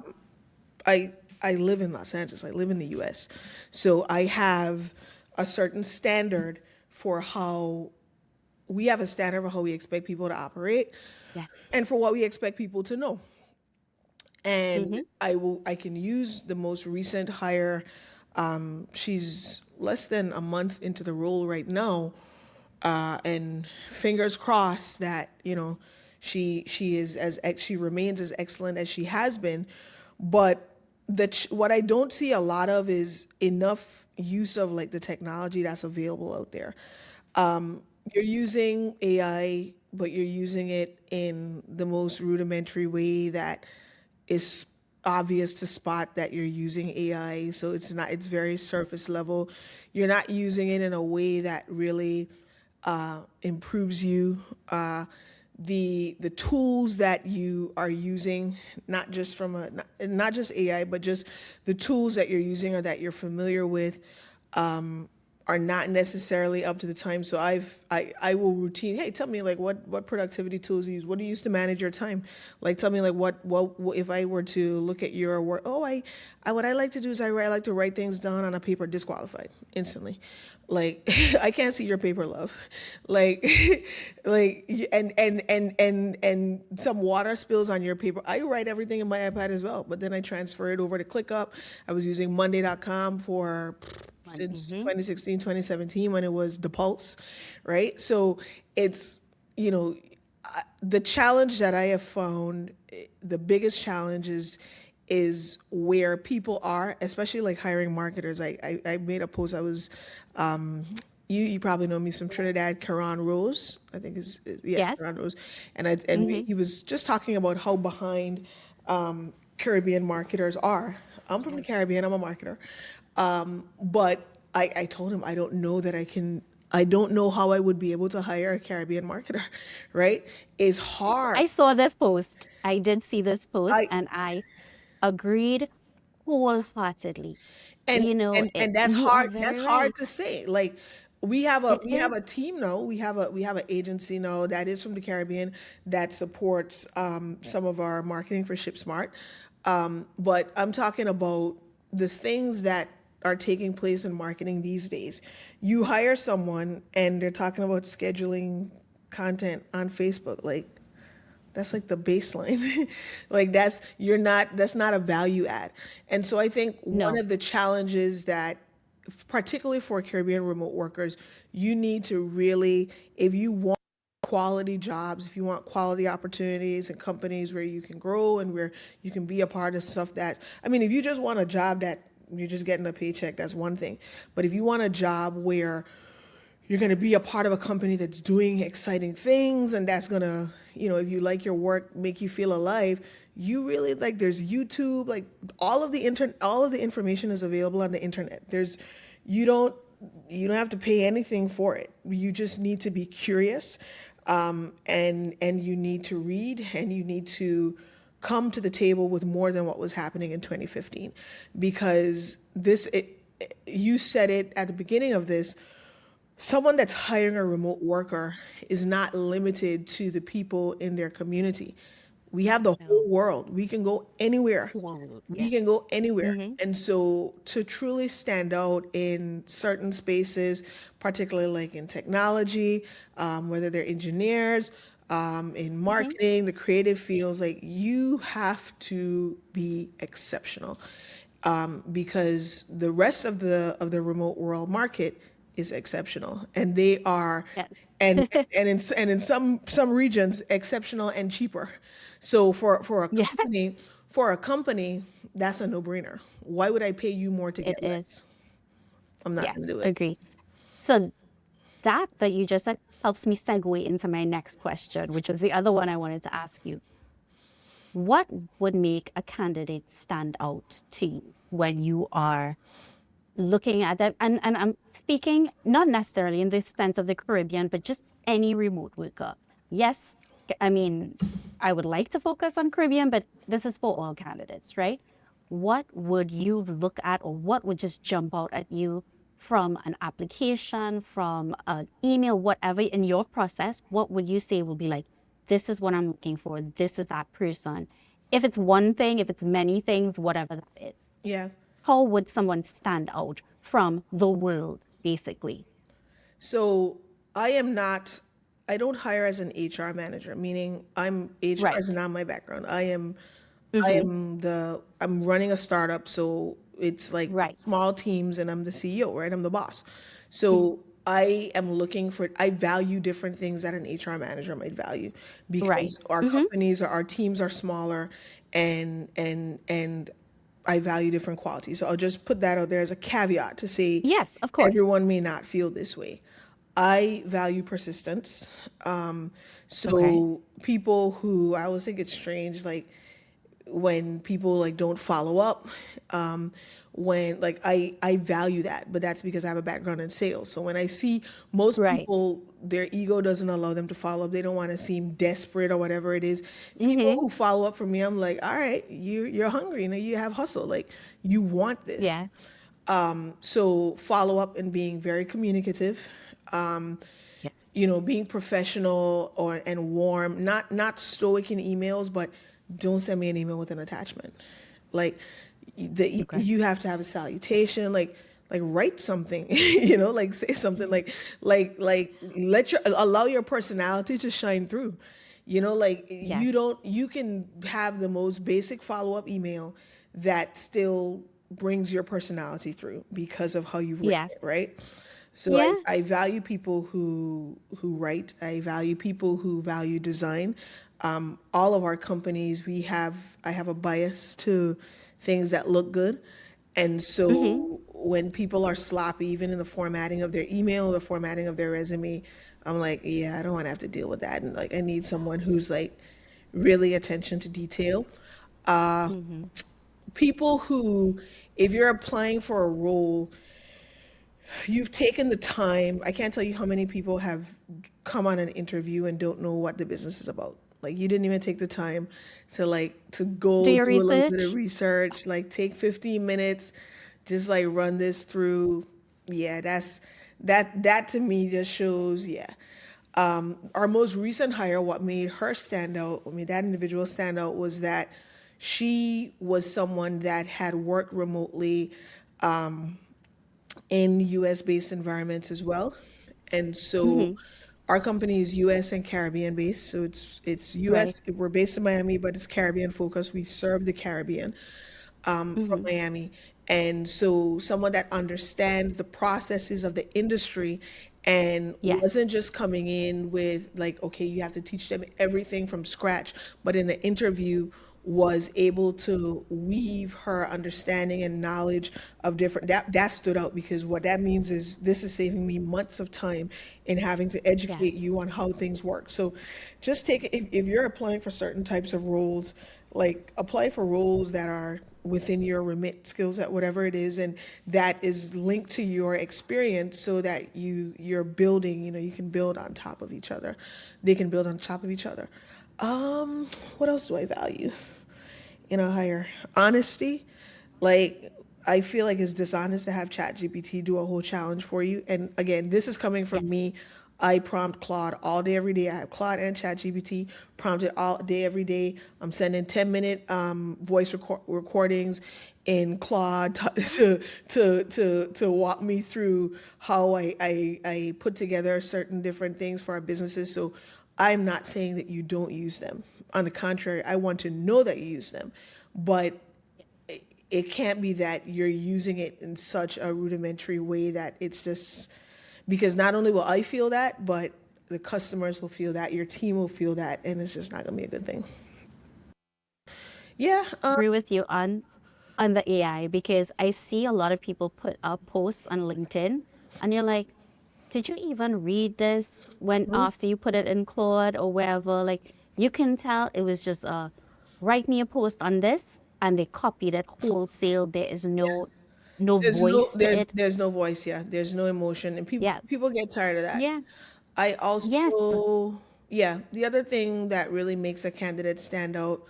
I I live in Los Angeles. I live in the US. So I have a certain standard for how we have a standard for how we expect people to operate Yes. and for what we expect people to know. And Mm-hmm. I can use the most recent hire. She's less than a month into the role right now, and fingers crossed that she is she remains as excellent as she has been. But what I don't see a lot of is enough use of like the technology that's available out there. You're using AI, but you're using it in the most rudimentary way that is obvious to spot that you're using AI. So it's very surface level. You're not using it in a way that really improves you. The tools that you are using, not just not just AI, but just the tools that you're using or that you're familiar with, are not necessarily up to the time. So I will routine. Hey, tell me like what productivity tools you use. What do you use to manage your time? Like tell me like what if I were to look at your work. Oh, I what I like to do is I like to write things down on a paper, disqualified instantly. Like I can't see your paper, love. Like and some water spills on your paper. I write everything in my iPad as well, but then I transfer it over to ClickUp. I was using Monday.com for since Mm-hmm. 2016, 2017 when it was the Pulse, right? So it's, the challenge that I have found, the biggest challenge is where people are, especially like hiring marketers. I made a post. I was, you probably know me from Trinidad, Karan Rose, I think yeah, Yes. Karan Rose, Mm-hmm. he was just talking about how behind Caribbean marketers are. I'm from the Yes. Caribbean. I'm a marketer, but I told him I don't know that I can. I don't know how I would be able to hire a Caribbean marketer, right? It's hard. I saw this post. I did see this post I and I agreed wholeheartedly. and and that's You are hard. That's very hard right. to say. Like It we have is. a team now. We have an agency now that is from the Caribbean that supports some of our marketing for ShipSmart. But I'm talking about the things that are taking place in marketing these days. You hire someone and they're talking about scheduling content on Facebook. Like, that's like the baseline. Like, that's not a value add. And so I think one No. of the challenges that, particularly for Caribbean remote workers, you need to really, if you want quality jobs, if you want quality opportunities and companies where you can grow and where you can be a part of stuff that, I mean, if you just want a job that you're just getting a paycheck, that's one thing. But if you want a job where you're going to be a part of a company that's doing exciting things and that's going to, if you like your work, make you feel alive, you really, like, there's YouTube, like, all of the information is available on the internet. You don't you don't have to pay anything for it. You just need to be curious, and you need to read, and you need to come to the table with more than what was happening in 2015, because you said it at the beginning of this. Someone that's hiring a remote worker is not limited to the people in their community. We have the whole No. world. We can go anywhere. Well, We yeah. can go anywhere. Mm-hmm. And so to truly stand out in certain spaces, particularly like in technology, whether they're engineers, in Mm-hmm. marketing, the creative fields, like, you have to be exceptional, because the rest of the remote world market is exceptional, and they are, Yes. and in some regions, exceptional and cheaper. So Yeah, for a company, that's a no-brainer. Why would I pay you more to it get is. less? I'm not Yeah, going to do it. agree. So that you just said helps me segue into my next question, which was the other one I wanted to ask you. What would make a candidate stand out to you when you are looking at them? And I'm speaking not necessarily in the sense of the Caribbean, but just any remote worker. Yes, I mean, I would like to focus on Caribbean, but this is for all candidates, right? What would you look at, or what would just jump out at you from an application, from an email, whatever in your process? What would you say will be like, this is what I'm looking for, this is that person? If it's one thing, if it's many things, whatever that is, Yeah. how would someone stand out from the world, basically? So I don't hire as an HR manager, meaning HR is Right. not my background. Mm-hmm. I'm running a startup, so it's like Right. small teams, and I'm the CEO, right? I'm the boss. Mhm. So I value different things that an HR manager might value, Right. because Mm-hmm. our teams are smaller, and I value different qualities. So I'll just put that out there as a caveat to say Yes, of course. everyone may not feel this way. I value persistence. Okay. So people who, I always think it's strange, like, when people, like, don't follow up, when, like, I value that, but that's because I have a background in sales. So when I see most Right. people, their ego doesn't allow them to follow up, they don't want to seem desperate or whatever it is. People Mm-hmm. who follow up for me, I'm like, all right, you're hungry, you have hustle, like, you want this. Yeah. So follow up and being very communicative, Yes. being professional and warm, not stoic in emails, but don't send me an email with an attachment. Like, Okay. you have to have a salutation, like write something, like, say something, like allow your personality to shine through. Like, Yes. you can have the most basic follow-up email that still brings your personality through because of how you've written it, Yes. right? So Yeah. I value people who write. I value people who value design. All of our companies, I have a bias to things that look good. And Mm-hmm. so when people are sloppy, even in the formatting of their email, the formatting of their resume, I'm like, yeah, I don't want to have to deal with that. And, like, I need someone who's, like, really attention to detail. Mm-hmm. People who, if you're applying for a role, you've taken the time. I can't tell you how many people have come on an interview and don't know what the business is about. Like, you didn't even take the time to, like, to Do go your do a little bit of research. research, like, take 15 minutes, just, like, run this through. Yeah, that to me just shows, yeah. Our most recent hire, what made her stand out, what made that individual stand out, was that she was someone that had worked remotely in US based environments as well. And so Mm-hmm. Our company is U.S. and Caribbean based, so it's Right. U.S. We're based in Miami, but it's Caribbean focused. We serve the Caribbean from Mm-hmm. Miami, and so someone that understands the processes of the industry and Yes. wasn't just coming in with like, okay, you have to teach them everything from scratch, but in the interview was able to weave her understanding and knowledge of different that stood out because what that means is this is saving me months of time in having to Yes. educate you on how things work. So just take if you're applying for certain types of roles, like apply for roles that are within your remit skill set, whatever it is, and that is linked to your experience so that you're building, you can build on top of each other. They can build on top of each other. What else do I value in a hire? Honesty. Like I feel like it's dishonest to have ChatGPT do a whole challenge for you. And again, this is coming from Yes. me. I prompt Claude all day, every day. I have Claude and ChatGPT prompted all day, every day. I'm sending 10-minute voice recordings in Claude to walk me through how I put together certain different things for our businesses. So I'm not saying that you don't use them. On the contrary, I want to know that you use them. But it can't be that you're using it in such a rudimentary way that it's just because not only will I feel that, but the customers will feel that, your team will feel that, and it's just not gonna be a good thing. Yeah, Agree with you on the AI because I see a lot of people put up posts on LinkedIn and you're like, did you even read this when after you put it in Claude or wherever? Like you can tell it was just write me a post on this and they copied it wholesale. There is no voice to it. there's no voice, yeah. There's no emotion, and Yeah. people get tired of that. Yeah. I Yes. also, yeah, the other thing that really makes a candidate stand out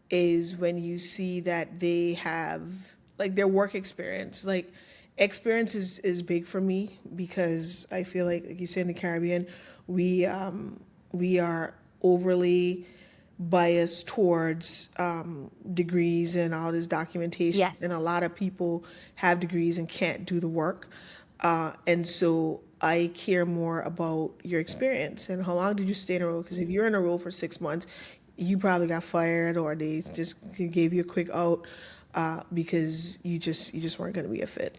is when you see that they have like their work experience. Like experience is big for me because I feel like you say in the Caribbean, we are overly biased towards degrees and all this documentation, Yes. and a lot of people have degrees and can't do the work. And so I care more about your experience and how long did you stay in a role? Because if you're in a role for 6 months, you probably got fired or they just gave you a quick out because you just weren't going to be a fit.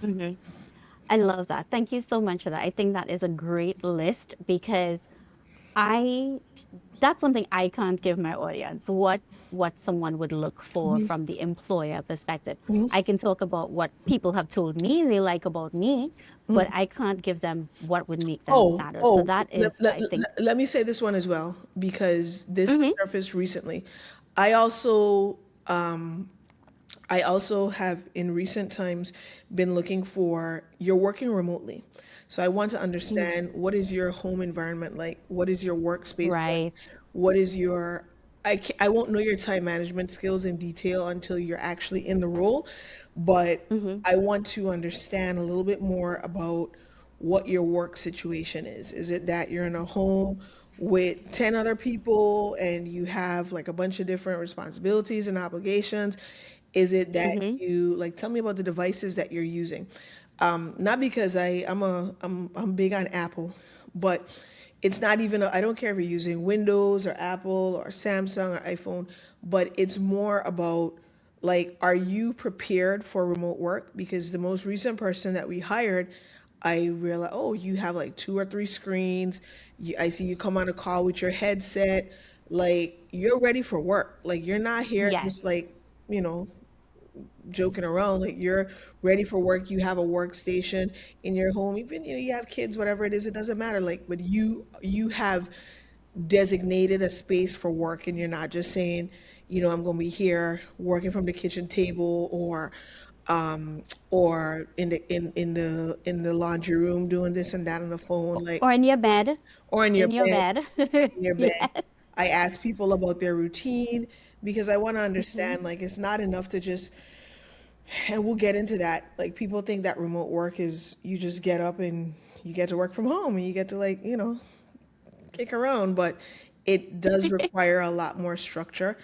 Hmm. I love that. Thank you so much for that. I think that is a great list because I that's something I can't give my audience. What someone would look for from the employer perspective. I can talk about what people have told me they like about me, but I can't give them what would make them Oh, stand out. So oh, that let, is, let, I think, let me say this one as well because this hmm surfaced recently. I also I also have in recent times been looking for you're working remotely. So I want to understand what is your home environment like? What is your workspace like? right. What is your I won't know your time management skills in detail until you're actually in the role, but Hmm. I want to understand a little bit more about what your work situation is. Is it that you're in a home with 10 other people and you have like a bunch of different responsibilities and obligations? Is it that Hmm. you like tell me about the devices that you're using? Not because I'm big on Apple, but it's not even I don't care if you're using Windows or Apple or Samsung or iPhone, but it's more about like are you prepared for remote work? Because the most recent person that we hired, I realized, oh, you have like two or three screens. I see you come on a call with your headset. Like you're ready for work. Like you're not here Yes. just like, you know, joking around. Like you're ready for work. You have a workstation in your home. Even you have kids, whatever it is, it doesn't matter. Like, but you have designated a space for work, and you're not just saying, I'm going to be here working from the kitchen table or in the laundry room doing this and that on the phone, like Or in your bed. or in your In your bed, bed. in your bed. Yes. I ask people about their routine because I want to Hmm. understand like it's not enough to just and we'll get into that. Like people think that remote work is you just get up and you get to work from home and you get to like, kick around, but it does require a lot more structure,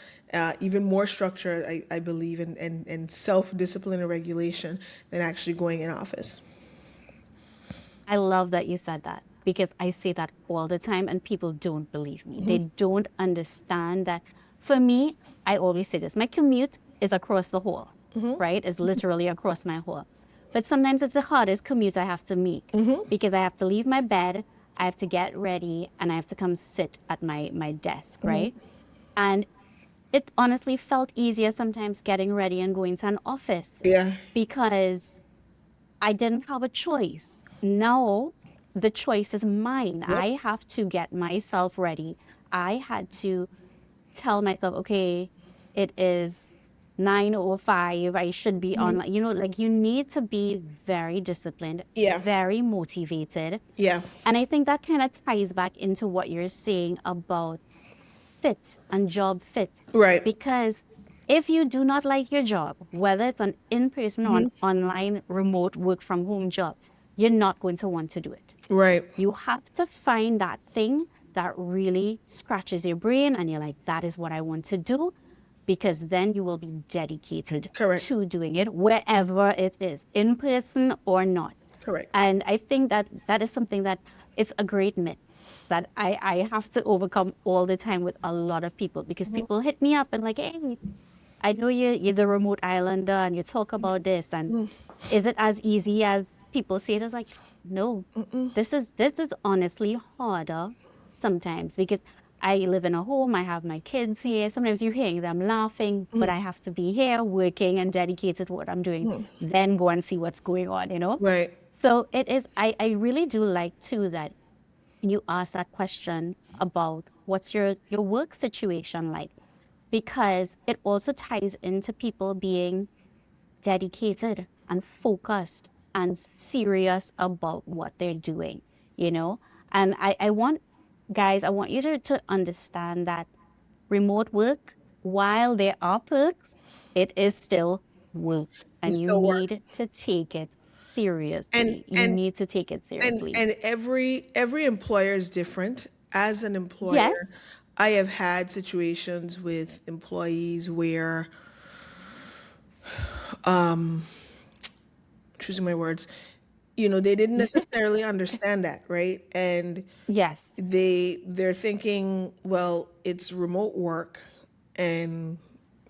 even more structure, I believe, in self-discipline and regulation than actually going in office. I love that you said that. because I say that all the time and people don't believe me. They don't understand that. For me, I always say this, my commute is across the hall, right? It's literally across my hall. But sometimes it's the hardest commute I have to make because I have to leave my bed, I have to get ready, and I have to come sit at my desk, right? And it honestly felt easier sometimes getting ready and going to an office Yeah. because I didn't have a choice. Now the choice is mine. Yep. I have to get myself ready. I had to tell myself, okay, it is 9:05. I should be online. Like you need to be very disciplined, Yeah. very motivated. Yeah. And I think that kind of ties back into what you're saying about fit and job fit. Right. Because if you do not like your job, whether it's an in-person or an online remote work from home job, you're not going to want to do it. Right. You have to find that thing that really scratches your brain and you're like, that is what I want to do, because then you will be dedicated Correct. to doing it wherever it is, in person or not. Correct. And I think that that is something that it's a great myth that I have to overcome all the time with a lot of people, because people hit me up and like, hey, I know you're the remote islander and you talk about this, and is it as easy as people say it? It's like, no, this is honestly harder sometimes because I live in a home, I have my kids here. Sometimes you're hearing them laughing, but I have to be here working and dedicated to what I'm doing, then go and see what's going on. Right. So it is, I really do like too that you ask that question about what's your work situation like, because it also ties into people being dedicated and focused and serious about what they're doing. And I want, guys, I want you to understand that remote work, while there are perks, it is still work, It's and you still work. need to take it And seriously. You and need to take it and seriously. and every employer is different. As an employer, Yes. I have had situations with employees where, choosing my words, they didn't necessarily understand that, right? And Yes. they're thinking, well, it's remote work, and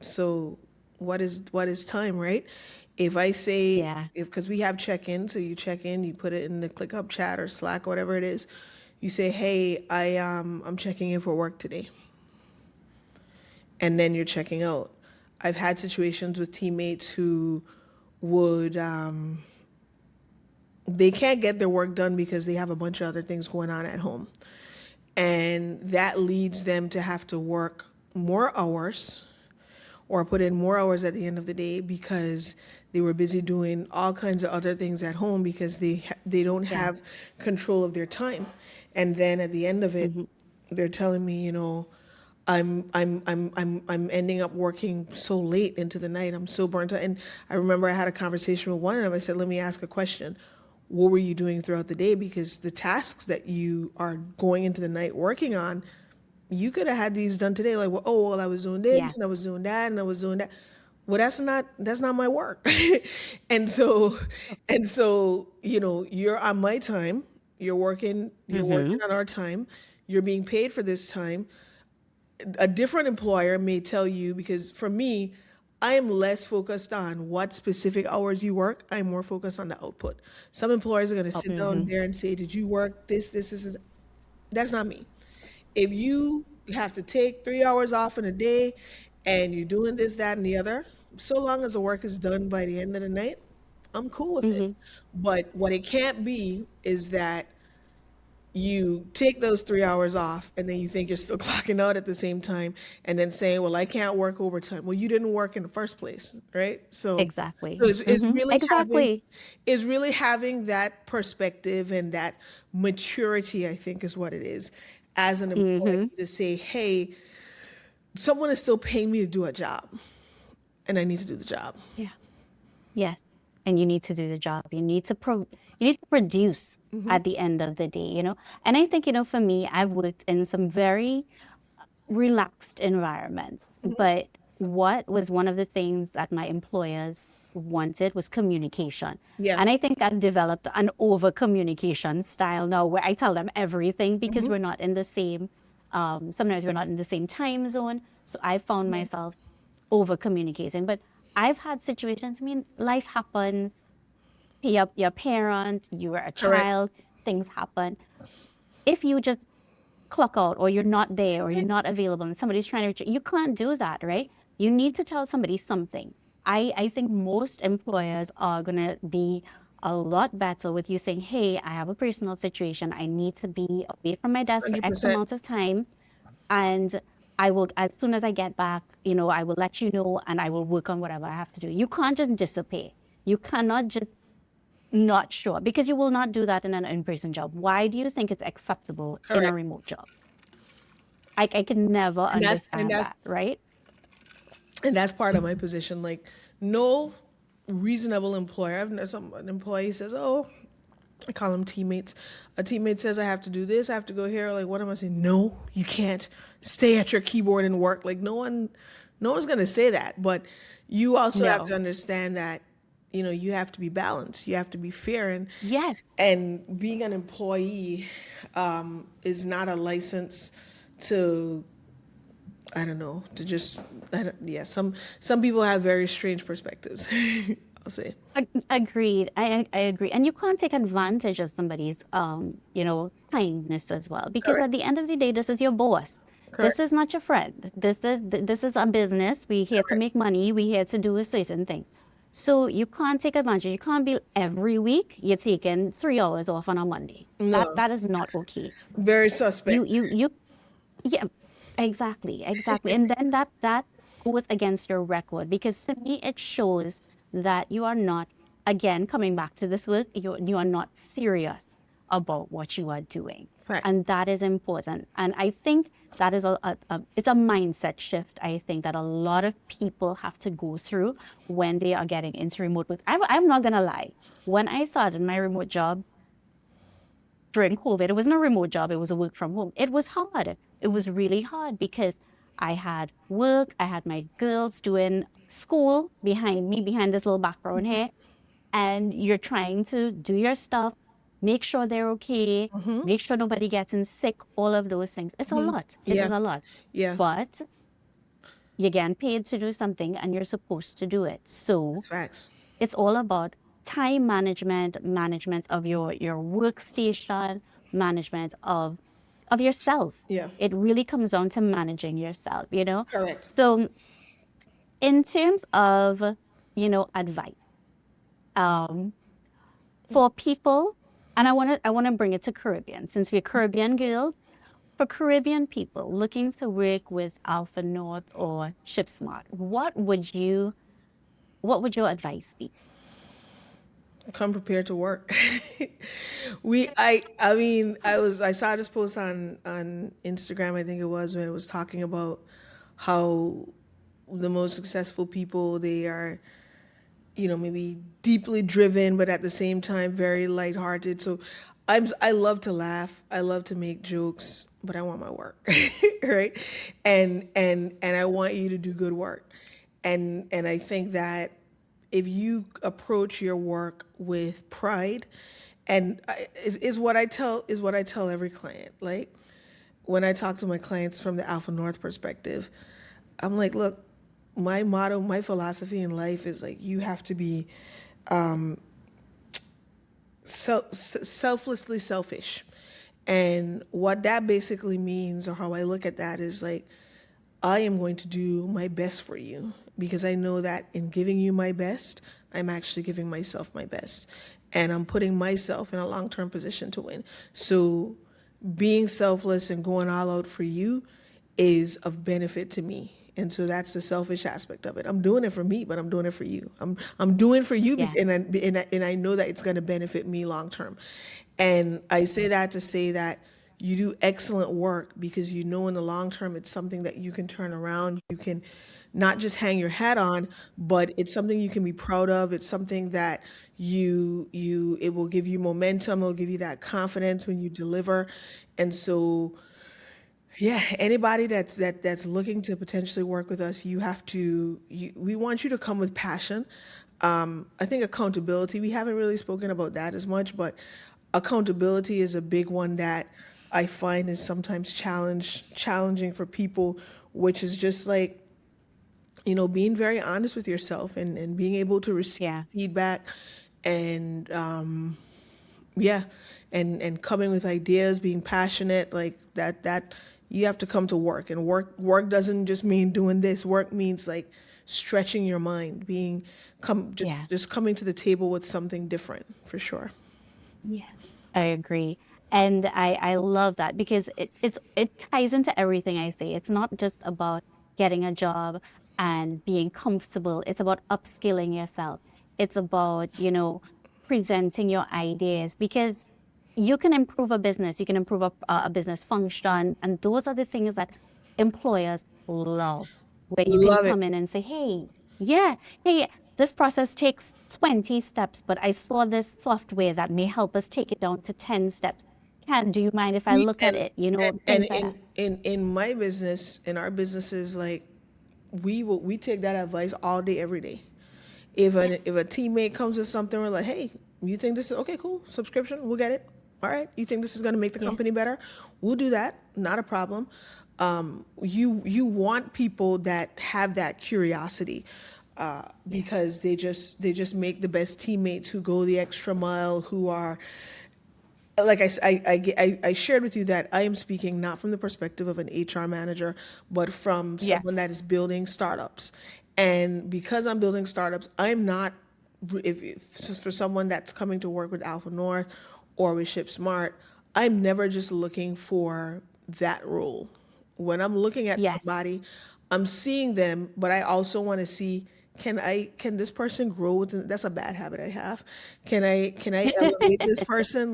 so what is time, right? If I say, Yeah. if because we have check-in, so you check in, you put it in the ClickUp chat or Slack, whatever it is, you say, hey, I'm checking in for work today, and then you're checking out. I've had situations with teammates who would they can't get their work done because they have a bunch of other things going on at home. And that leads them to have to work more hours or put in more hours at the end of the day because they were busy doing all kinds of other things at home because they don't Yeah. have control of their time. And then at the end of it, they're telling me, I'm ending up working so late into the night. I'm so burnt out. And I remember I had a conversation with one of them. I said, let me ask a question. What were you doing throughout the day? Because the tasks that you are going into the night working on, you could have had these done today. Like, well, oh, well, I was doing Yeah. this and I was doing that and I was doing that. Well, that's not my work. and so and so, you're on my time. You're working on our time. You're being paid for this time. A different employer may tell you, because for me, I am less focused on what specific hours you work. I'm more focused on the output. Some employers are going to Oh, sit down there and say, did you work this? That's not me. If you have to take 3 hours off in a day and you're doing this, that, and the other, so long as the work is done by the end of the night, I'm cool with it. But what it can't be is that you take those 3 hours off and then you think you're still clocking out at the same time and then saying, well, I can't work overtime. Well, you didn't work in the first place, right? So exactly. it's really having Exactly. that perspective and that maturity, I think, is what it is, as an employee, Mm-hmm. to say, hey, someone is still paying me to do a job and I need to do the job. Yeah. Yes. And you need to do the job. You need to produce at the end of the day. And I think, for me, I've worked in some very relaxed environments, but what was one of the things that my employers wanted was communication. Yeah. And I think I've developed an over communication style now where I tell them everything because Mm-hmm. we're not in the same, sometimes we're not in the same time zone. So I found Mm-hmm. myself over communicating. But I've had situations, I mean, life happens. You're a parent, you are a Correct. child, things happen. If you just clock out or you're not there or you're not available and somebody's trying to reach you, you can't do that, right? You need to tell somebody something. I think most employers are going to be a lot better with you saying, hey, I have a personal situation. I need to be away from my desk for X 100%. amount of time. And I will, as soon as I get back, I will let you know and I will work on whatever I have to do. You can't just disappear. You cannot just not show up because you will not do that in an in-person job. Why do you think it's acceptable in a Correct. remote job? I can never And that's and understand that's that, right? and that's part of my position. Like, no reasonable employer. An employee says, "Oh, I call them teammates." A teammate says, "I have to do this. I have to go here." Like, what am I saying? No, you can't. Stay at your keyboard and work. Like, no one's gonna say that. But you also have to No. understand that you have to be balanced. You have to be fair, Yes. and being an employee is not a license to, I don't know, to just, yeah, some people have very strange perspectives. I'll say. Agreed. I agree. And you can't take advantage of somebody's kindness as well. Because Correct. at the end of the day, this is your boss. This Correct. is not your friend. This is a business. We're here to Correct. make money. We're here to do a certain thing. So you can't take advantage. You can't be every week you're taking 3 hours off on a Monday. That No, that is not okay. very You suspect. you you Yeah, exactly, exactly. And then that goes against your record because to me it shows that you are not, again, coming back to this word, you are not serious about what you are doing. Fact. And that is important. And I think that is it's a mindset shift, I think, that a lot of people have to go through when they are getting into remote work. I'm not gonna lie. When I started my remote job, during COVID, it wasn't a remote job, it was a work from home. It was hard. It was really hard because I had work, I had my girls doing school behind me, behind this little background here, and you're trying to do your stuff, make sure they're okay, Mm-hmm. make sure nobody gets in sick, all of those things. It's a lot. It Yeah. is a lot. Yeah. But you're getting paid to do something and you're supposed to do it. So It's facts. it's all about time management, management of your workstation, management of yourself. Yeah. It really comes down to managing yourself. Correct. So in terms of, advice, um, for people, and I want to bring it to Caribbean, since we're Caribbean girls, for Caribbean people looking to work with AlphaNorth or ShipSmart, what would your advice be? Come prepared to work. I mean, I saw this post on Instagram, I think it was, when it was talking about how the most successful people, they are, maybe deeply driven, but at the same time very lighthearted. So I love to laugh, I love to make jokes, but I want my work, right? And I want you to do good work, and I think that if you approach your work with pride, and is what I tell every client. Like, when I talk to my clients from the Alpha North perspective, I'm like, look, my motto, my philosophy in life is like, you have to be selflessly selfish. And what that basically means, or how I look at that, is like, I am going to do my best for you because I know that in giving you my best, I'm actually giving myself my best. And I'm putting myself in a long term position to win. So being selfless and going all out for you is of benefit to me. And so that's the selfish aspect of it. I'm doing it for me, but I'm doing it for you. I'm doing it for you, Yeah. and I know that it's going to benefit me long term. And I say that to say that you do excellent work because you know in the long term it's something that you can turn around. You can not just hang your hat on, but it's something you can be proud of. It's something that it will give you momentum. It'll give you that confidence when you deliver. And so Yeah, anybody that's looking to potentially work with us, you have to. We want you to come with passion. I think accountability. We haven't really spoken about that as much, but accountability is a big one that I find is sometimes challenging for people, which is just like being very honest with yourself and being able to receive Yeah. feedback and yeah, and coming with ideas, being passionate like that you have to come to work, and work doesn't just mean doing this. Work means like stretching your mind, being come Yeah. just coming to the table with something different for sure. Yeah, I agree. And I love that because it ties into everything I say. It's not just about getting a job and being comfortable. It's about upskilling yourself. It's about, presenting your ideas because you can improve a business, you can improve a business function, and those are the things that employers love, where you can Love it. come in and say, hey, yeah, hey, this process takes 20 steps, but I saw this software that may help us take it down to 10 steps. Do you mind if I We look at it? and Things like that. in my business, in our businesses, like we take that advice all day, every day. Yes. If a teammate comes with something, we're like, hey, you think this is okay? Cool, subscription, we'll get it. All right, you think this is going to make the Yeah. company better? We'll do that. Not a problem. You want people that have that curiosity, Yeah. because they just make the best teammates who go the extra mile, who are like I shared with you that I am speaking not from the perspective of an HR manager, but from someone Yes. that is building startups. And because I'm building startups, I'm not, if just for someone that's coming to work with AlphaNorth or with ShipSmart, I'm never just looking for that role. When I'm looking at Yes. somebody, I'm seeing them, but I also want to see, can this person grow within, that's a bad habit I have. Can I elevate this person,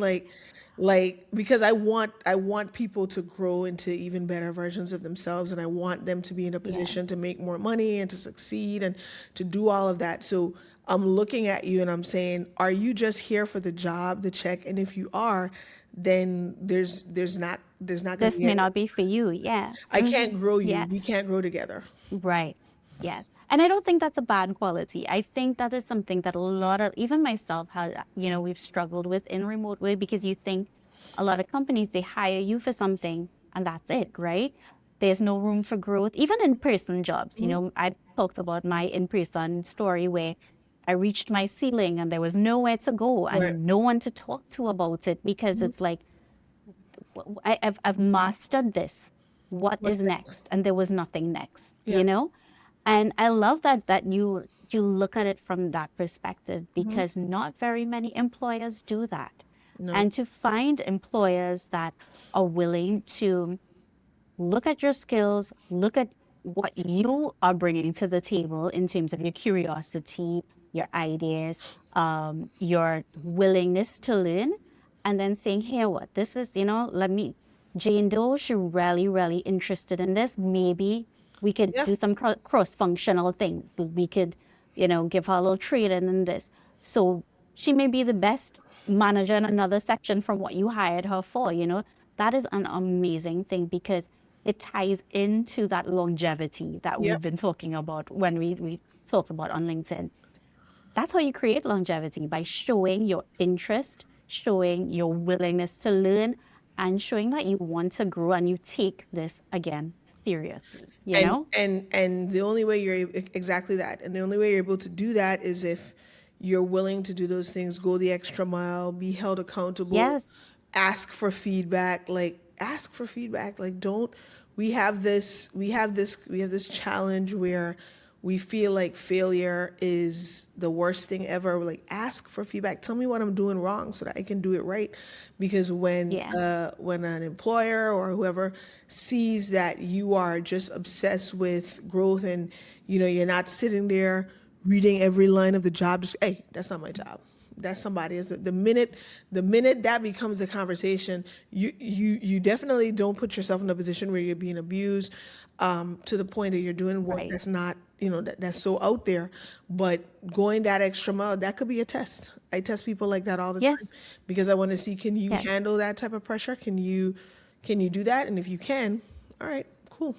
because I want people to grow into even better versions of themselves, and I want them to be in a Yeah. position to make more money and to succeed and to do all of that. So I'm looking at you and I'm saying, are you just here for the job, the check? And if you are, then there's not going to This be may any. not be for you. Yeah. I can't grow you. Yeah. We can't grow together. Right. Yes. And I don't think that's a bad quality. I think that is something that a lot of, even myself, we've struggled with in remote way because you think a lot of companies, they hire you for something and that's it, right? There's no room for growth, even in person jobs. I talked about my in person story where I reached my ceiling and there was nowhere to go Right. and no one to talk to about it because it's like, I've mastered this. What What's is next? next? And there was nothing next, Yeah. And I love that you look at it from that perspective because not very many employers do that. No. And to find employers that are willing to look at your skills, look at what you are bringing to the table in terms of your curiosity, your ideas, your willingness to learn, and then saying, here, what this is, Jane Doe, she really, really interested in this. Maybe we could Yeah. do some cross-functional things. We could, give her a little training in this. So she may be the best manager in another section from what you hired her for. That is an amazing thing because it ties into that longevity that Yeah. we've been talking about when we talk about on LinkedIn. That's how you create longevity by showing your interest, showing your willingness to learn, and showing that you want to grow and you take this again seriously, And the only way exactly that, and the only way you're able to do that is if you're willing to do those things, go the extra mile, be held accountable, Yes, ask for feedback. Like, don't, we have this challenge where we feel like failure is the worst thing ever. We're like, ask for feedback. Tell me what I'm doing wrong so that I can do it right. Because yeah, when an employer or whoever sees that you are just obsessed with growth, and you're not sitting there reading every line of the job, just, hey, that's not my job. That's somebody else. The minute that becomes a conversation, you definitely don't put yourself in a position where you're being abused, to the point that you're doing work right. that's not, that's so out there. But going that extra mile, that could be a test. I test people like that all the time Yes, because I want to see, can you yes, handle that type of pressure? Can you do that? And if you can, all right, cool.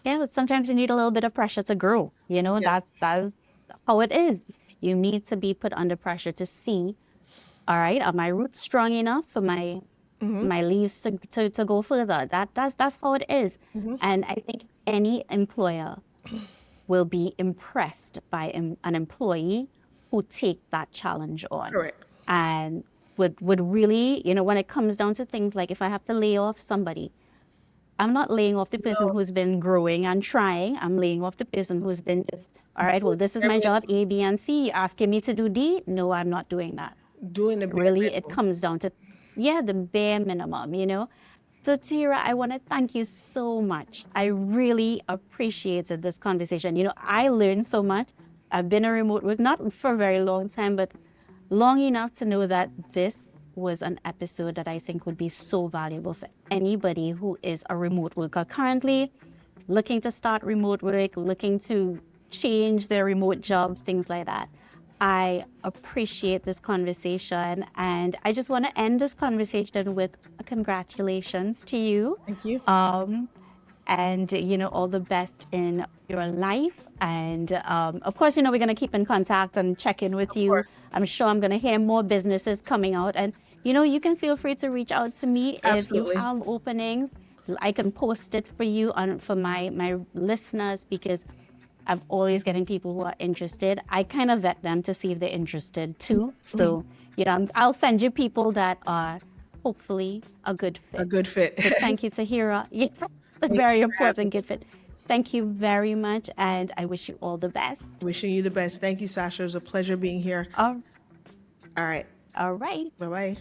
Yeah, but sometimes you need a little bit of pressure to grow. Yeah. That's how it is. You need to be put under pressure to see, all right, are my roots strong enough for my leaves to go further? That's how it is. And I think any employer will be impressed by an employee who take that challenge on. Correct. And would really, when it comes down to things like if I have to lay off somebody, I'm not laying off the person No, who's been growing and trying. I'm laying off the person who's been just, all right, well, this is my bare job, A, B, and C. Asking me to do D? No, I'm not doing that. doing the bare Really, it minimum. comes down to, yeah, the bare minimum. So, Tahirah, I want to thank you so much. I really appreciated this conversation. I learned so much. I've been a remote work, not for a very long time, but long enough to know that this was an episode that I think would be so valuable for anybody who is a remote worker currently, looking to start remote work, looking to change their remote jobs, things like that. I appreciate this conversation, and I just want to end this conversation with a congratulations to you. Thank you. And all the best in your life. And of course, we're going to keep in contact and check in with Of you. course. I'm sure I'm going to hear more businesses coming out. And you can feel free to reach out to me if you Absolutely. have openings. I can post it for you for my listeners, because I'm always getting people who are interested. I kind of vet them to see if they're interested too. So I'll send you people that are hopefully a good fit. A good fit. So thank you, Tahirah. Yeah, a very important good fit. Thank you very much, and I wish you all the best. Wishing you the best. Thank you, Sasha. It was a pleasure being here. All All right. right. Bye-bye.